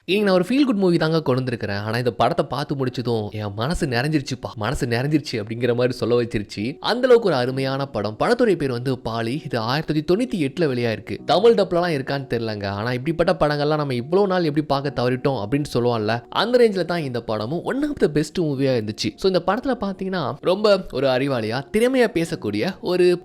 இன்னைக்கு நான் ஒரு ஃபீல் குட் மூவி தாங்க கொண்டு வந்திருக்கிறேன். ஆனா இந்த படத்த பார்த்து முடிச்சதும் என் மனசு நிறைஞ்சிருச்சுப்பா. மனசு நிறைஞ்சிருச்சு அப்படிங்கிற மாரி சொல்ல வச்சிருச்சு. அந்த அளவுக்கு ஒரு அருமையான படம். படத்துடைய பேர் வந்து பாலி. இது 1998ல வெளியாயிருக்கு. தமிழ் டப்லலாம் இருக்கான்னு தெரியலங்க. ஆனா இப்படிப்பட்ட படங்கள்லாம் நம்ம இவ்வளோ நாள் எப்படி பார்க்க தவறிட்டோம் அப்படின்னு சொல்லுவான்ல. அந்த ரேஞ்சில தான் இந்த படமும் ஒன் ஆஃப் த பெஸ்ட் மூவியா இருந்துச்சு. ஸோ இந்த படத்துல பார்த்தீங்கன்னா ரொம்ப ஒரு அறிவாளியா திறமையா பேசக்கூடிய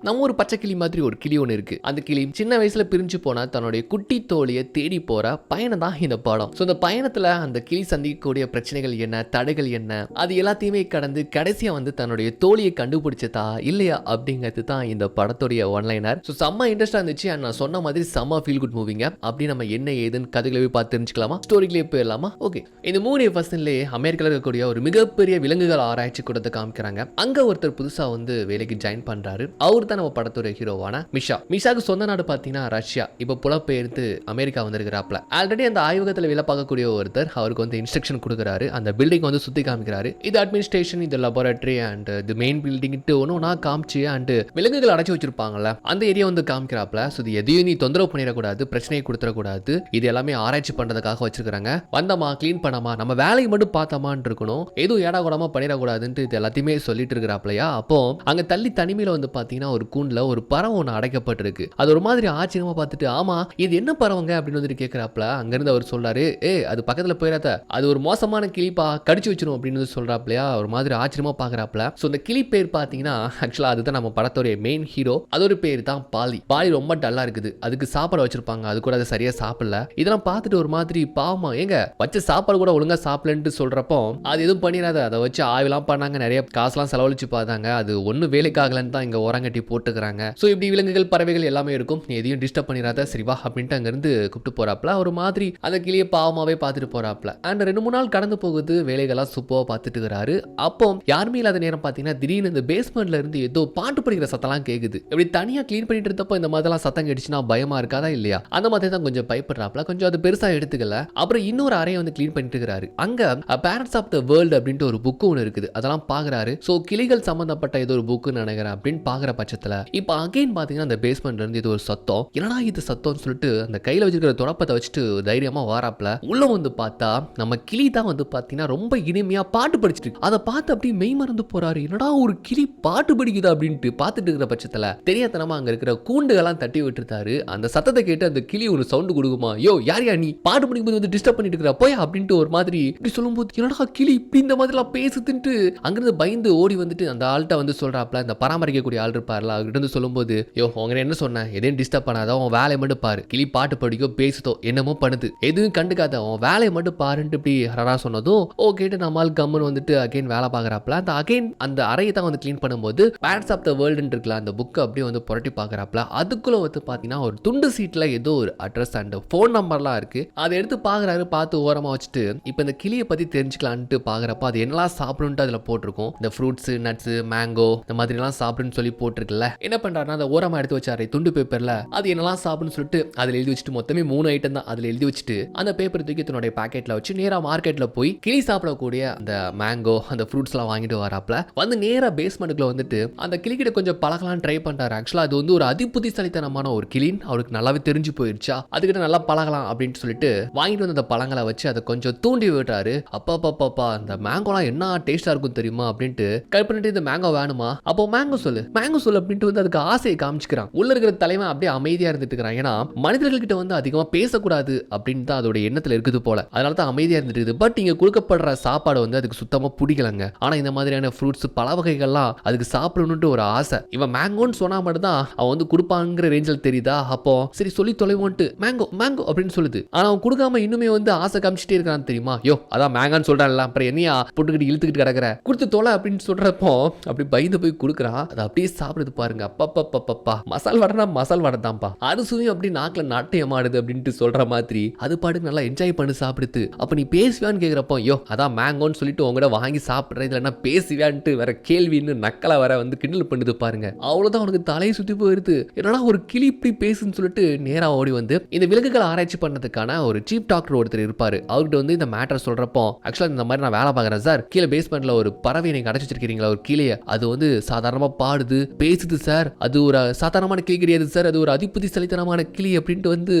நம்ம ஒரு பச்சை கிளி மாதிரி ஒரு கிளி ஒன்று இருக்கு. அந்த கிளி சின்ன வயசுல பிரிஞ்சு போனா தன்னுடைய குட்டி தோழியை தேடி போற பயணம் தான் இந்த படம். ஸோ இந்த பயணத்துல அந்த கிளி சந்திக்கக்கூடிய பிரச்சனைகள் என்ன, தடைகள் என்ன, அது எல்லாத்தையுமே கடந்து கடைசியா வந்து தன்னுடைய தோழியை கண்டுபிடிச்சதா இல்லையா அப்படிங்கிறது தான் இந்த படத்துடைய ஒன்லைனர். ஸோ செம்ம இன்ட்ரெஸ்டா இருந்துச்சு. அண்ட் நான் சொன்ன மாதிரி செம்ம ஃபீல் குட் மூவிங்க. அப்படி நம்ம என்ன ஏதுன்னு கதைகளை போய் பார்த்து தெரிஞ்சுக்கலாமா, ஸ்டோரிகளே போயிடலாமா? ஓகே, இந்த மூணு ஃபர்ஸ்ட்லேயே அமெரிக்காவில் இருக்கக்கூடிய ஒரு மிகப்பெரிய விலங்குகள் ஆராய்ச்சி கூடத்தை காமிக்கிறாங்க. அங்க ஒருத்தர் புதுசா வந்து வேலைக்கு ஜாயின் பண்றாரு. அவர் தான் நம்ம படத்துடைய ஹீரோவான மிஷா. மிஷாக்கு சொந்த நாடு பார்த்தீங்கன்னா ரஷ்யா. இப்போ புலப்பெயர்ந்து அமெரிக்கா வந்திருக்கிறாப்ல. ஆல்ரெடி அந்த ஆய்வகத்தில் வேலை பார்க்கக்கூடிய ஒருத்தர் அவருக்கு வந்து இன்ஸ்ட்ரக்ஷன் கொடுக்குறாரு. அந்த பில்டிங் வந்து சுத்தி காமிக்கிறாரு. இது அட்மினிஸ்ட்ரேஷன், இது laboratory and the main building ஒன்னா காமிச்சு அண்ட் விலங்குகள் அடைச்சு வச்சிருப்பாங்கல்ல அந்த ஏரியா வந்து காமிக்கிறாப்ல. ஸோ இது எதையும் நீ தொந்தரவு பண்ணிடக்கூடாது, பிரச்சனையை கொடுத்துடக்கூடாது, இது எல்லாமே ஆராய்ச்சி பண்றதுக்காக வச்சிருக்காங்க. வந்தமா கிளீன் பண்ணாமா நம்ம வேலையை மட்டும் பார்த்தமான்னு இருக்கணும், எதுவும் ஏடா கூடாம பண்ணிடக்கூடாதுன்ட்டு இது எல்லாத்தையுமே சொல்லிட்டு இருக்கிறாப்லையா. அப்போ அங்க தள்ளி தனிமையில வந்து பாத்தீங்கன்னா ஒரு கூண்டுல ஒரு பறவை ஒன்று அடைக்கப்பட்டிருக்கு. அது ஒரு மாதிரி ஆச்சரியமா பார்த்துட்டு ஆமா இது என்ன பறவைங்க அப்படின்னு வந்துட்டு கேட்கிறாப்ல. அங்கிருந்து அவர் சொல்றாரு, அது பக்கத்துல போயிடாத, அது ஒரு மோசமான கிளிப்பா, கடிச்சு வச்சிரும் அப்படின்னு சொல்றாப்லையா. ஒரு மாதிரி ஆச்சரியமா பாக்குறாப்ல. சோ இந்த கிளி பேர் பாத்தீங்கன்னா ஆக்சுவலா அதுதான் நம்ம படத்தோட மெயின் ஹீரோ. அதோட பேர் தான் பாலி. பாலி ரொம்ப டல்லா இருக்குது. அதுக்கு சாப்பாடு வச்சிருப்பாங்க, அது கூட அதை சரியா சாப்பிடல. இதெல்லாம் பார்த்துட்டு ஒரு மாதிரி பாவமா, ஏங்க வச்ச சாப்பாடு கூட ஒழுங்கா சாப்பிடலன்ட்டு சொல்றப்போ அது எதுவும் பண்ணிடாத, அதை வச்சு ஆய்வுலாம் பண்ணாங்க, நிறைய காசுலாம் செலவழிச்சு பார்த்தாங்க, அது ஒன்னும் வேலைக்காகலன்னு தான் இங்க ஓரங்கட்டி போட்டுக்கிறாங்க. சோ இப்படி விலங்குகள் பறவைகள் எல்லாமே இருக்கும், நீ எதையும் டிஸ்டர்ப் பண்ணிடாத சரிவா அப்படின்ட்டு அங்க இருந்து கூப்பிட்டு போறாப்ல. ஒரு மாதிரி அந்த கிளியை பாவமாவே பார்த்துட்டு போறாப்ல. அண்ட் 2-3 நாள் கடந்து போகுது, வேலைகள்லாம் சூப்பரா பார்த்துட்டு இருக்கிறாரு. அப்போ யாருமே இல்லாத நேரம் பார்த்தீங்கன்னா திடீர்னு இந்த பேஸ்மெண்ட்ல இருந்து ஏதோ பாட்டு படிக்கிற சத்தம்லாம் கேக்குது. இப்படி தனியா கிளீன் பண்ணிட்டு இருந்தப்போ இந்த மாதிரிலாம் சத்தம் கேட்டுச்சுன்னா பயமா இருக்காதா இல்லையா? அந்த மாதிரி தான் கொஞ்சம் பயப்படுறாப்ல. கொஞ்சம் அது பெருசா எடுத்துக்கல. அப்புறம் இன்னொரு அறையை வந்து கிளீன் பண்ணிட்டு இருக்கிறாரு. அங்க பேரண்ட்ஸ் ஆஃப் த வேர்ல்ட் அப்படின்ட்டு ஒரு புக் ஒன்று இருக்குது. அதெல்லாம் பாக்குறாரு. சோ கிளிகள் சம்பந்தப்பட்ட ஏதோ ஒரு புக்குன்னு நினைக்கிறேன் அப்படின்னு பாக்குற பட்சத்துல இப்போ அகைன் பாத்தீங்கன்னா அந்த பேஸ்மெண்ட்ல இருந்து ஏதோ ஒரு சத்தம். என்னடா இது சத்தம்னு சொல்லிட்டு அந்த கையில வச்சிருக்கிற தொடப்பத்தை வச்சுட்டு தைரியமா வாராப்ல. உள்ள வந்து பார்த்தா நம்ம கிளி தான் வந்து பாத்தீங்கன்னா ரொம்ப இனிமையா பாட்டு படிச்சுட்டு அதை பார்த்து அப்படியே மெய் மறந்து போறாரு. என்னடா ஒரு கிளி பாட்டு படிக்குதா அப்படின்ட்டு பார்த்துட்டு இருக்கிற பட்சத்துல தெரியாதனமா அங்க இருக்கிற கூண்டுகள்லாம் தட்டி விட்டுருந்தாரு. அந்த சத்தத்தை கேட்டு அந்த கிளி ஒரு சவுண்ட் கொடுக்குமா, யோ யார் நீ பாட்டு படிக்கும்போது வந்து டிஸ்டர்ப் பண்ணிட்டு இருக்கிற போய் அப்படின்ட்டு ஒரு மாதிரி இப்படி சொல்லும்போது என்னடா கிளி இப்படி இந்த மாதிரி எல்லாம் பேசுதுன்ட்டு அங்கிருந்து பயந்து ஓடி வந்துட்டு அந்த ஆள்கிட்ட வந்து சொல்றாப்ல. இந்த பராமரிக்கக்கூடிய ஆள் இருப்பார்ல, அவர்கிட்ட வந்து சொல்லும்போது யோ உங்க என்ன சொன்ன, எதையும் டிஸ்டர்ப் பண்ணாத, உன் வேலையை மட்டும் பாரு, கிளி பாட்டு படிக்கோ பேசுதோ என்னமோ பண்ணுது, எதுவும் கண்டுக்காத, உன் வேலையை மட்டும் பாருன்ட்டு இப்படி ஹரரா சொன்னதும் ஓகேட்டு நம்மால் கம்மன் வந்துட்டு அகைன் வேலை பார்க்குறாப்ல. அந்த அகைன் அந்த அறையை தான் வந்து கிளீன் பண்ணும்போது பேரண்ட்ஸ் ஆஃப் த வேர்ல்டுன்னு இருக்குல்ல அந்த புக்கை அப்படியே வந்து புரட்டி பார்க்குறாப்ல. அதுக்குள்ள வந்து பார்த்தீங்கன்னா ஒரு துண்டு சீட்டில் ஏதோ ஒரு அட்ரஸ் அண்ட் ஃபோன் நம்பர்லாம் இருக்கு. அதை எடுத்து பார்க்குறாரு. பார்த்து ஓரமாக வச்சுட்டு இப்போ இந்த கிளியை பற்றி தெரிஞ்சுக்கலான்ட்டு பார்க்குறப்ப அது என்னெல்லாம் சாப்பிடுன்ட்டு அதில் போட்டிருக்கும். இந்த ஃப்ரூட்ஸ், நட்ஸ், மேங்கோ இந்த மாதிரிலாம் சாப்பிடுன்னு சொல்லி போட்டிருக்குல்ல. என்ன பண்ணுறாருன்னா அந்த ஓரமாக எடுத்து வச்சாரு துண்டு பேப்பரில். அது என்னெல்லாம் சாப்பிடுன்னு சொல்லிட்டு அதில் எழுதி வச்சுட்டு மொத்தமே 3 ஐட்டம் தான் அதில் எழுதி வச்சுட்டு அந்த பேப்பர் தூக்கி தன்னுடைய பாக்கெட்ல வச்சு நேரா மார்க்கெட்ல போய் கிளி சாப்பிடக்கூடிய அந்த மேங்கோ அந்த ஃப்ரூட்ஸ் எல்லாம் வாங்கிட்டு வராப்ல. வந்து நேரா பேஸ்மெண்ட்டுக்குள்ள வந்துட்டு அந்த கிளிகிட்ட கொஞ்சம் பழகலாம் ட்ரை பண்றாரு. ஆக்சுவலா அது வந்து ஒரு அதிபுத்திசாலித்தனமான ஒரு கிளின் அவருக்கு நல்லாவே தெரிஞ்சு போயிருச்சா, அதுக்கிட்ட நல்லா பழகலாம் அப்படின்னு சொல்லிட்டு வாங்கிட்டு வந்த அந்த பழங்களை வச்சு அதை கொஞ்சம் தூண்டி விடுறாரு. அப்பா அந்த மேங்கோலாம் என்ன டேஸ்டா இருக்கும் தெரியுமா அப்படின்ட்டு கட் பண்ணிட்டு இந்த மேங்கோ வேணுமா, அப்போ மேங்கோ சொல்லு அப்படின்ட்டு வந்து அதுக்கு ஆசையை காமிச்சுக்கிறான். உள்ள இருக்கிற தலைவன் அப்படியே அமைதியா இருந்துட்டு இருக்கிறான். ஏன்னா மனிதர்கள் கிட்ட வந்து அதிகமா பேசக்கூடாது அப்படின்னு தான் அதோட எண்ணத்துல இருக்குது போல. அதனால தான் அமைதியா இருந்துட்டு. பட் இங்க கொடுக்கப்படுற சாப்பாடு வந்து அதுக்கு சுத்தமா பிடிக்கலங்க. ஆனா இந்த மாதிரியான ஃப்ரூட்ஸ் பல வகைகள்லாம் அதுக்கு சாப்பிடணும்னு ஒரு ஆசை. இவன் மேங்கோன்னு சொன்னா மட்டும் தான் அவன் வந்து கொடுப்பாங்கிற ரேஞ்சில் தெரியுதா. அப்போ சரி சொல்லி தொலைவோன்ட்டு மேங்கோ அப்படின்னு சொல்லுது. ஆனா அவன் கொடுக்காம இன்னுமே வந்து ஆசை காமிச்சிட்டே இருக்கான் தெரியுமா. யோ அதான் மேங்கான்னு சொல்றான்ல, அப்புறம் என்னையா போட்டுக்கிட்டு இழுத்துக்கிட்டு கிடக்குற, கொடுத்து தொலை அப்படின்னு சொல்றப்போ அப்படி பயந்து போய் கொடுக்குறான். அதை அப்படியே சாப்பிடுது பாருங்க. அப்பா மசால் வடனா மசால் வடை தான்ப்பா, அரிசியும் அப்படி நாக்குல நாட்டியம் ஆடுது அப்படின்ட்டு சொல்ற மாதிரி அது பாட்டுக்கு நல்லா என்ஜாய் பண்ணி சாப்பிடுது. அப்ப நீ பேசுவியான்னு கேக்குறப்போ யோ அதான் மேங்கோன்னு சொல்லிட்டு உங்ககிட்ட வாங்கி சாப்பிடுற, இல்லைன்னா பேசுவியான்ட்டு வேற கேள்வின்னு நக்கலா வர வந்து கிண்டல் பண்ணுது பாருங்க. அவ்வளவுதான் அவனுக்கு தலையை சுத்தி போயிருது. என்னடா ஒரு கிளி இப்படி பேசுன்னு சொல்லிட்டு நேரா ஓடி வந்து இந்த விலங்குகள் ஆராய்ச்சி பண்ணதுக்கான ஒரு சீஃப் டாக்டர் ஒருத்தர் இருப்பாரு. அவர்கிட்ட வந்து இந்த மேட்டர் சொல்றப்போ ஆக்சுவலா இந்த மாதிரி நான் வேலை பார்க்கறேன் சார், கீழே பேஸ்மெண்ட்ல ஒரு பறவை நீங்க அடைச்சு வச்சிருக்கீங்களா ஒரு கிளியை, அது வந்து சாதாரணமா பாடுது பேசுது சார், அது ஒரு சாதாரணமான கிளி கிடையாது சார், அது ஒரு அதிபுத்திசாலித்தனமான கிளி அப்படின்ட்டு வந்து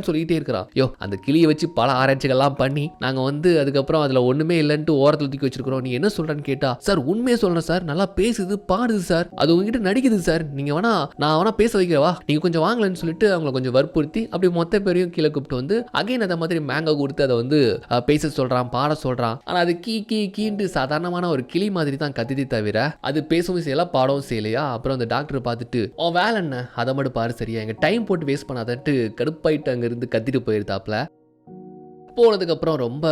சொல்லிட்டே இருக்கிறான். யோ அந்த கிளியை வச்சு பல ஆராய்ச்சிகள்லாம் பண்ணி நாங்க வந்து அதுக்கப்புறம் அதுல ஒண்ணுமே இல்லைன்ட்டு ஓரத்துல தூக்கி வச்சிருக்கிறோம். நீ என்ன சொல்றேன்னு கேட்டா, சார் உண்மையை சொல்றேன் சார், நல்லா பேசுது பாடுது சார், அது உங்ககிட்ட நடிக்குது சார், நீங்க வேணா நான் வேணா பேச வைக்கிறவா, நீங்க கொஞ்சம் வாங்கலன்னு சொல்லிட்டு அவங்கள கொஞ்சம் வற்புறுத்தி அப்படி மொத்த பேரையும் கீழே கூப்பிட்டு வந்து அகைன் அந்த மாதிரி மேங்கோ கொடுத்து அதை வந்து பேச சொல்றான், பாட சொல்றான். ஆனா அது கீ கீ கீண்டு சாதாரணமான ஒரு கிளி மாதிரி தான் கத்திதி தவிர அது பேசவும் செய்யல பாடவும் செய்யலையா. அப்புறம் அந்த டாக்டர் பார்த்துட்டு அவன் வேலை என்ன அதை மட்டும் பாரு சரியா, எங்க டைம் போட்டு வேஸ்ட் பண்ணாதன்ட்டு கடுப்பாயிட்டு அங்க இருந்து கத்திட்டு போயிருந்தாப்ல. போனதுக்கப்புறம் ரொம்ப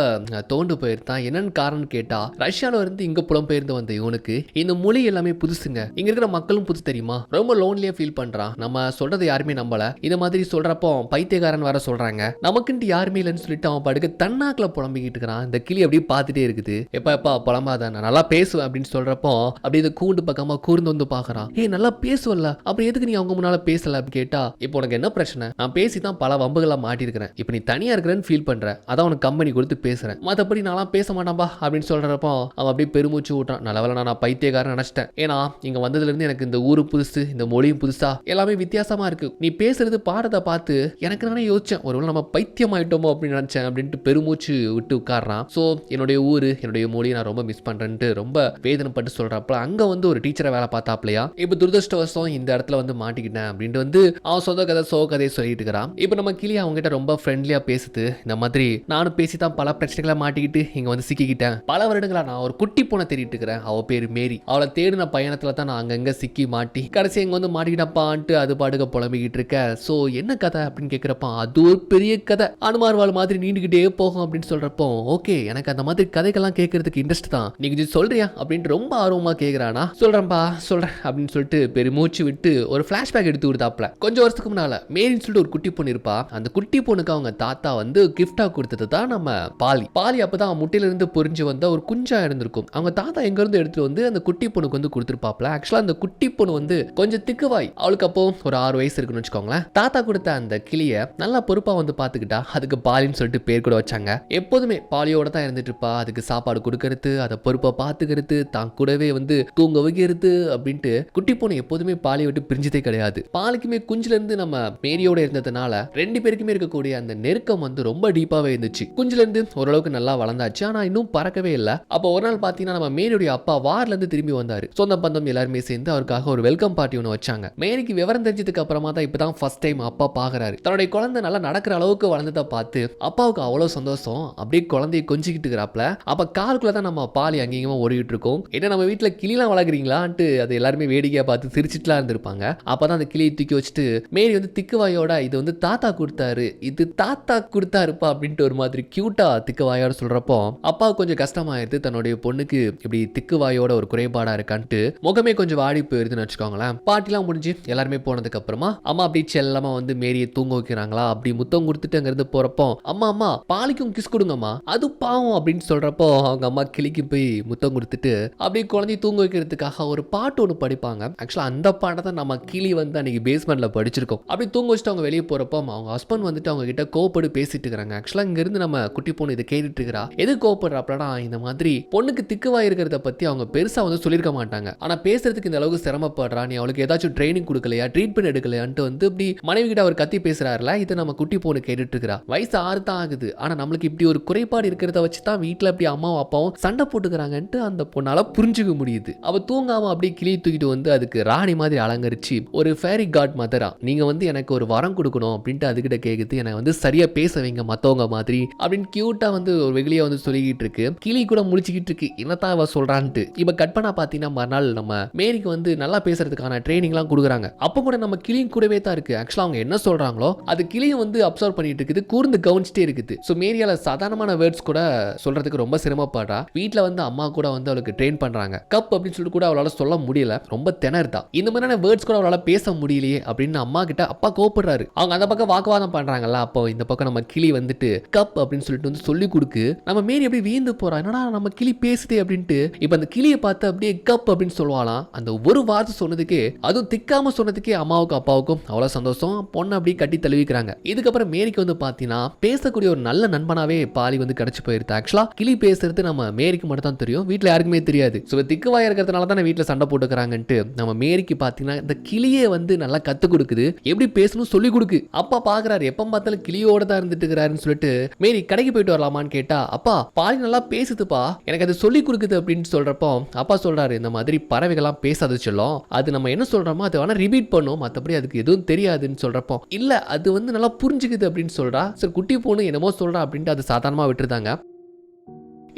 தோண்டு போயிருந்தான். என்னன்னு காரணம் கேட்டா, ரஷ்யால இருந்து இங்க புலம்பெயர்ந்து வந்த இவனுக்கு இந்த மொழி எல்லாமே புதுசுங்க, இங்க இருக்கிற மக்களும் புதுசு தெரியுமா, ரொம்ப லோன்லியா ஃபீல் பண்றான். நம்ம சொல்றதை யாருமே நம்பல. இந்த மாதிரி சொல்றப்போ பைத்தியக்காரன் வர சொல்றாங்க, நமக்குன்ட்டு யாருமே இல்லைன்னு சொல்லிட்டு அவன் படுக்க தன்னாக்குல புலம்பிக்கிட்டு இருக்கிறான். இந்த கிளி அப்படியே பார்த்துட்டே இருக்குது. எப்பா புலம்பாத, நான் நல்லா பேசுவேன் அப்படின்னு சொல்றப்போ அப்படியே இந்த கூண்டு பக்கமா கூர்ந்து வந்து பாக்குறான். நல்லா பேசுவல்ல, அப்புறம் எதுக்கு நீ அவங்க முன்னால பேசல அப்படின்னு கேட்டா, இப்போ உனக்கு என்ன பிரச்சனை, நான் பேசி தான் பல வம்புகளா மாட்டிருக்கிறேன், இப்போ நீ தனியா இருக்கிறேன்னு ஃபீல் பண்ற, அதான் உனக்கு கம்பெனி கொடுத்து பேசுறேன், மற்றபடி நான்லாம் பேச மாட்டான்பா அப்படின்னு சொல்றப்போ அவன் அப்படியே பெருமூச்சு விட்டான். நல்லவேளை நான் பைத்தியக்காரன் நினைச்சிட்டேன். ஏன்னா இங்க வந்ததுல இருந்து எனக்கு இந்த ஊரு புதுசு, இந்த மொழியும் புதுசா, எல்லாமே வித்தியாசமா இருக்கு. நீ பேசுறது பாடத்தை பார்த்து எனக்கு நானே யோசிச்சேன், ஒருவேளை நம்ம பைத்தியம் ஆயிட்டோமோ அப்படின்னு நினைச்சேன் அப்படின்ட்டு பெருமூச்சு விட்டு உட்கார்றான். ஸோ என்னுடைய ஊரு என்னுடைய மொழியை நான் ரொம்ப மிஸ் பண்றேன்ட்டு ரொம்ப வேதனைப்பட்டு சொல்றப்ப அங்க வந்து ஒரு டீச்சரை வேலை பார்த்தாப்லையா. இப்போ துரதிருஷ்டவசம் இந்த இடத்துல வந்து மாட்டிக்கிட்டேன் அப்படின்ட்டு வந்து அவன் சொந்த கதை சோ கதையை சொல்லிட்டு இருக்கிறான். இப்போ நம்ம கிளி அவங்க கிட்ட ரொம்ப ஃப்ரெண்ட்லியா பேசுது. இந்த மாதிரி நானும் பேசி தான் பல பிரச்சனைகளை மாட்டிக்கிட்டு இங்க வந்து சிக்கிக்கிட்டேன். பல வருடங்களா நான் ஒரு குட்டி பூனை தேடிட்டு இருக்கிறேன், அவ பேரு மேரி. அவளை தேடின பயணத்துல தான் நான் அங்கங்க சிக்கி மாட்டி கடைசி இங்க வந்து மாட்டிக்கிட்டப்பான்ட்டு அது பாட்டுக்க புலம்பிக்கிட்டு இருக்க. சோ என்ன கதை அப்படின்னு கேட்கிறப்ப அது ஒரு பெரிய கதை, அனுமார் வாழ் மாதிரி நீண்டுகிட்டே போகும் அப்படின்னு சொல்றப்போ ஓகே எனக்கு அந்த மாதிரி கதைகள்லாம் கேட்கறதுக்கு இன்ட்ரெஸ்ட் தான், நீங்க இது சொல்றியா அப்படின்ட்டு ரொம்ப ஆர்வமா கேட்கிறானா. சொல்றேன்பா சொல்றேன் அப்படின்னு சொல்லிட்டு பெருமூச்சு விட்டு ஒரு பிளாஷ்பேக் எடுத்து கொடுத்தாப்ல. கொஞ்சம் வருஷத்துக்கு முன்னால மேரின்னு சொல்லிட்டு ஒரு குட்டி பொண்ணு இருப்பா. அந்த குட்டி பொண்ணுக்கு அவங்க தாத்தா வந்து கிஃப்டா கொடுத்தது தான் நம்ம பாலி அப்பதான் முட்டையில இருந்து பொரிஞ்சு வந்த ஒரு குஞ்சா இருந்திருக்கும். அவங்க தாத்தா எங்க இருந்து எடுத்துட்டு வந்து அந்த குட்டி பொண்ணுக்கு வந்து கொடுத்துருப்பாப்ல. ஆக்சுவலா அந்த குட்டி பொண்ணு வந்து கொஞ்சம் திக்குவாய், அவளுக்கு அப்போ ஒரு 6 வயசு இருக்குன்னு வச்சுக்கோங்களேன். தாத்தா கொடுத்த அந்த கிளிய நல்லா பொறுப்பா வந்து பாத்துக்கிட்டா. அதுக்கு பாலின்னு சொல்லிட்டு பேர் கூட வச்சாங்க. எப்போதுமே பாலியோட தான் இருந்துட்டு இருப்பா. அதுக்கு சாப்பாடு கொடுக்கறது, அதை பொறுப்பா பாத்துக்கிறது, தான் கூடவே வந்து தூங்க வைக்கிறது அப்படின்ட்டு குட்டி பொண்ணு எப்போதுமே பாலியை விட்டு பிரிஞ்சதே கிடையாது. பாலுக்குமே குஞ்சுல இருந்து நம்ம மேரியோட இருந்ததுனால 2 பேருக்குமே இருக்கக்கூடிய அந்த நெருக்கம் வந்து ரொம்ப டீப்பாவே இருந்துச்சு. குஞ்சுல இருந்து ஓரளவுக்கு நல்லா வளர்ந்தாச்சு, ஆனா இன்னும் பறக்கவே இல்லை. அப்போ ஒரு நாள் பாத்தீங்கன்னா நம்ம மேரியுடைய அப்பா வார்ல இருந்து திரும்பி வந்தாரு. சொந்த பந்தம் எல்லாருமே சேர்ந்து அவருக்காக ஒரு வெல்கம் பார்ட்டி ஒன்று வச்சாங்க. மேரிக்கு விவரம் தெரிஞ்சதுக்கு அப்புறமா தான் இப்பதான் ஃபர்ஸ்ட் டைம் அப்பா பாக்குறாரு. தன்னுடைய குழந்தை நல்லா நடக்கிற அளவுக்கு வளர்ந்ததை பார்த்து அப்பாவுக்கு அவ்வளவு சந்தோஷம். அப்படியே குழந்தைய கொஞ்சிக்கிட்டு இருக்கிறாப்ல. அப்ப காலுக்குள்ள தான் நம்ம பாலி அங்கேயுமா ஓடிட்டு இருக்கோம். ஏன்னா நம்ம வீட்டுல கிளிலாம் வளர்க்குறீங்களான்ட்டு அது எல்லாருமே வேடிக்கையா பார்த்து சிரிச்சிட்டுலாம் இருந்திருப்பாங்க. அப்பதான் அந்த கிளியை தூக்கி வச்சுட்டு மேரி வந்து திக்குவாயோட இது வந்து தாத்தா கொடுத்தாரு, இது தாத்தா கொடுத்தாருப்பா அப்படின்ட்டு ஒரு மாதிரி கியூட்டா திக்குவாயோட சொல்றப்போ அப்பா கொஞ்சம் கஷ்டமாயிருது. தன்னுடைய பொண்ணுக்கு இப்படி திக்குவாயோட ஒரு குறைபாடா இருக்கான்ட்டு முகமே கொஞ்சம் வாடி போயிருதுன்னு வச்சுக்கோங்களேன். பாட்டிலாம் முடிஞ்சு எல்லாருமே போனதுக்கு அப்புறமா அம்மா அப்படி செல்லமா வந்து மேரியை தூங்க வைக்கிறாங்களா. அப்படி முத்தம் கொடுத்துட்டு அங்கிருந்து போறப்போ அம்மா பாலிக்கும் கிஸ் கொடுங்கம்மா, அது பாவம் அப்படின்னு சொல்றப்போ அவங்க அம்மா கிளிக்கு போய் முத்தம் கொடுத்துட்டு அப்படியே குழந்தைய தூங்க வைக்கிறதுக்காக ஒரு பாட்டு ஒன்று படிப்பாங்க. ஆக்சுவலா அந்த பாட்டை தான் நம்ம கிளி வந்து அன்னைக்கு பேஸ்மெண்ட்ல படிச்சிருக்கோம். அப்படி தூங்க வச்சுட்டு அவங்க வெளியே போறப்போ அவங்க ஹஸ்பண்ட் வந்துட்டு அவங்க கிட்ட கோப்படு பேசிட்டு இருக்காங்க. ஆக்சுவலா இங்க இருந்து நம்ம குட்டி பொண்ணு இதை கேட்டுட்டு இருக்கிறா. எது கோப்படுறாப்லனா இந்த மாதிரி பொண்ணுக்கு திக்குவாய் இருக்கிறத பத்தி அவங்க பெருசா வந்து சொல்லிருக்க மாட்டாங்க. ஆனா பேசுறதுக்கு இந்த அளவுக்கு சிரமப்படுறா, நீ அவளுக்கு ஏதாச்சும் ட்ரைனிங் கொடுக்கலையா, ட்ரீட்மெண்ட் எடுக்கலையான்ட்டு வந்து இப்படி மனைவி கிட்ட அவர் கத்தி பேசுறாருல. இதை நம்ம குட்டி பொண்ணு கேட்டுட்டு இருக்கிறா. வயசு 6 தான் ஆகுது, ஆனா நம்மளுக்கு இப்படி ஒரு குறைபாடு இருக்கிறத வச்சு தான் வீட்டுல அப்படி அம்மாவும் அப்பாவும் சண்டை போட்டுக்கிறாங்கன்ட்டு அந்த பொண்ணால புரிஞ்சுக்க முடியுது. அவ தூங்காம அப்படியே கிளி தூக்கிட்டு வந்து அதுக்கு ராணி மாதிரி அலங்கரிச்சு ஒரு ஃபேரி காட் மதரா நீங்க வந்து எனக்கு ஒரு வரம் கொடுக்கணும் அப்படின்ட்டு அதுகிட்ட கேக்குது. எனக்கு வந்து சரியா பேச வைங்க மத்தவங்க மாதிரி அப்படின்னு கியூட்டா வந்து ஒரு வெகுளியா வந்து சொல்லிக்கிட்டு இருக்கு. கிளி கூட முடிச்சுக்கிட்டு இருக்கு என்னத்தான் அவ சொல்றான்ட்டு. இப்ப கட் பண்ணா பாத்தீங்கன்னா மறுநாள் நம்ம மேரிக்கு வந்து நல்லா பேசுறதுக்கான ட்ரைனிங் எல்லாம் கொடுக்குறாங்க. அப்ப கூட நம்ம கிளியும் கூடவே தான் இருக்கு. ஆக்சுவலா அவங்க என்ன சொல்றாங்களோ அது கிளியும் வந்து அப்சர்வ் பண்ணிட்டு இருக்குது, கூர்ந்து கவனிச்சுட்டே இருக்குது. ஸோ மேரியால சாதாரணமான வேர்ட்ஸ் கூட சொல்றதுக்கு ரொம்ப சிரமப்படுறா. வீட்டுல வந்து அம்மா கூட வந்து அவளுக்கு ட்ரெயின் பண்றாங்க. கப் அப்படின்னு சொல்லிட்டு கூட அவளால சொல்ல முடியல, ரொம்ப திணறுதா. இந்த மாதிரியான வேர்ட்ஸ் கூட அவளால பேச முடியலையே அப்படின்னு அம்மா கிட்ட அப்பா கோபப்படுறாரு. அவங்க அந்த பக்கம் வாக்குவாதம் பண்றாங்கல்ல, அப்போ இந்த பக்கம் நம்ம கிளி வந்துட்டு கப் அப்படின்னு சொல்லிட்டு வந்து சொல்லி கொடுக்கு. நம்ம மேரி அப்படியே வீந்து போறா, என்னடா நம்ம கிளி பேசுதே அப்படின்ட்டு. இப்ப அந்த கிளியை பார்த்து அப்படியே கப் அப்படின்னு சொல்லுவாளாம். அந்த ஒரு வார்த்தை சொன்னதுக்கே, அதுவும் திக்காம சொன்னதுக்கே அம்மாவுக்கும் அப்பாவுக்கும் அவ்வளவு சந்தோஷம். பொண்ணு அப்படியே கட்டி தழுவிக்கிறாங்க. இதுக்கப்புறம் மேரிக்கு வந்து பாத்தீங்கன்னா பேசக்கூடிய ஒரு நல்ல நண்பனாவே பாலி வந்து கிடைச்சு போயிருது. ஆக்சுவலா கிளி பேசுறது நம்ம மேரிக்கு மட்டும் தான் தெரியும், வீட்டுல யாருக்குமே தெரியாது. ஸோ திக்குவாயா இருக்கிறதுனால தான் வீட்டுல சண்டை போட்டுக்கிறாங்கன்ட்டு நம்ம மேரிக்கு பாத்தீங்கன்னா இந்த கிளியே வந்து நல்லா கத்து கொடுக்குது, எப்படி பேசணும் சொல்லி கொடுக்கு. அப்பா பாக்குறாரு, எப்ப பார்த்தாலும் கிளியோட தான் இருந்துட்டு இருக்கிறாருன்னு சொல்லிட்டு மேரி கடைக்கு போயிட்டு வரலாமான்னு கேட்டா, அப்பா பாலி நல்லா பேசுதுப்பா, எனக்கு அது சொல்லி கொடுக்குது அப்படின்னு சொல்றப்போ அப்பா சொல்றாரு, இந்த மாதிரி பறவைகள்லாம் பேசாது சொல்லும், அது நம்ம என்ன சொல்றோமோ அதை வேணா ரிப்பீட் பண்ணும், மற்றபடி அதுக்கு எதுவும் தெரியாதுன்னு சொல்றப்போ இல்ல அது வந்து நல்லா புரிஞ்சுக்குது அப்படின்னு சொல்றா. சரி குட்டி பொண்ணு என்னமோ சொல்றா அப்படின்ட்டு அது சாதாரணமா விட்டுருந்தாங்க.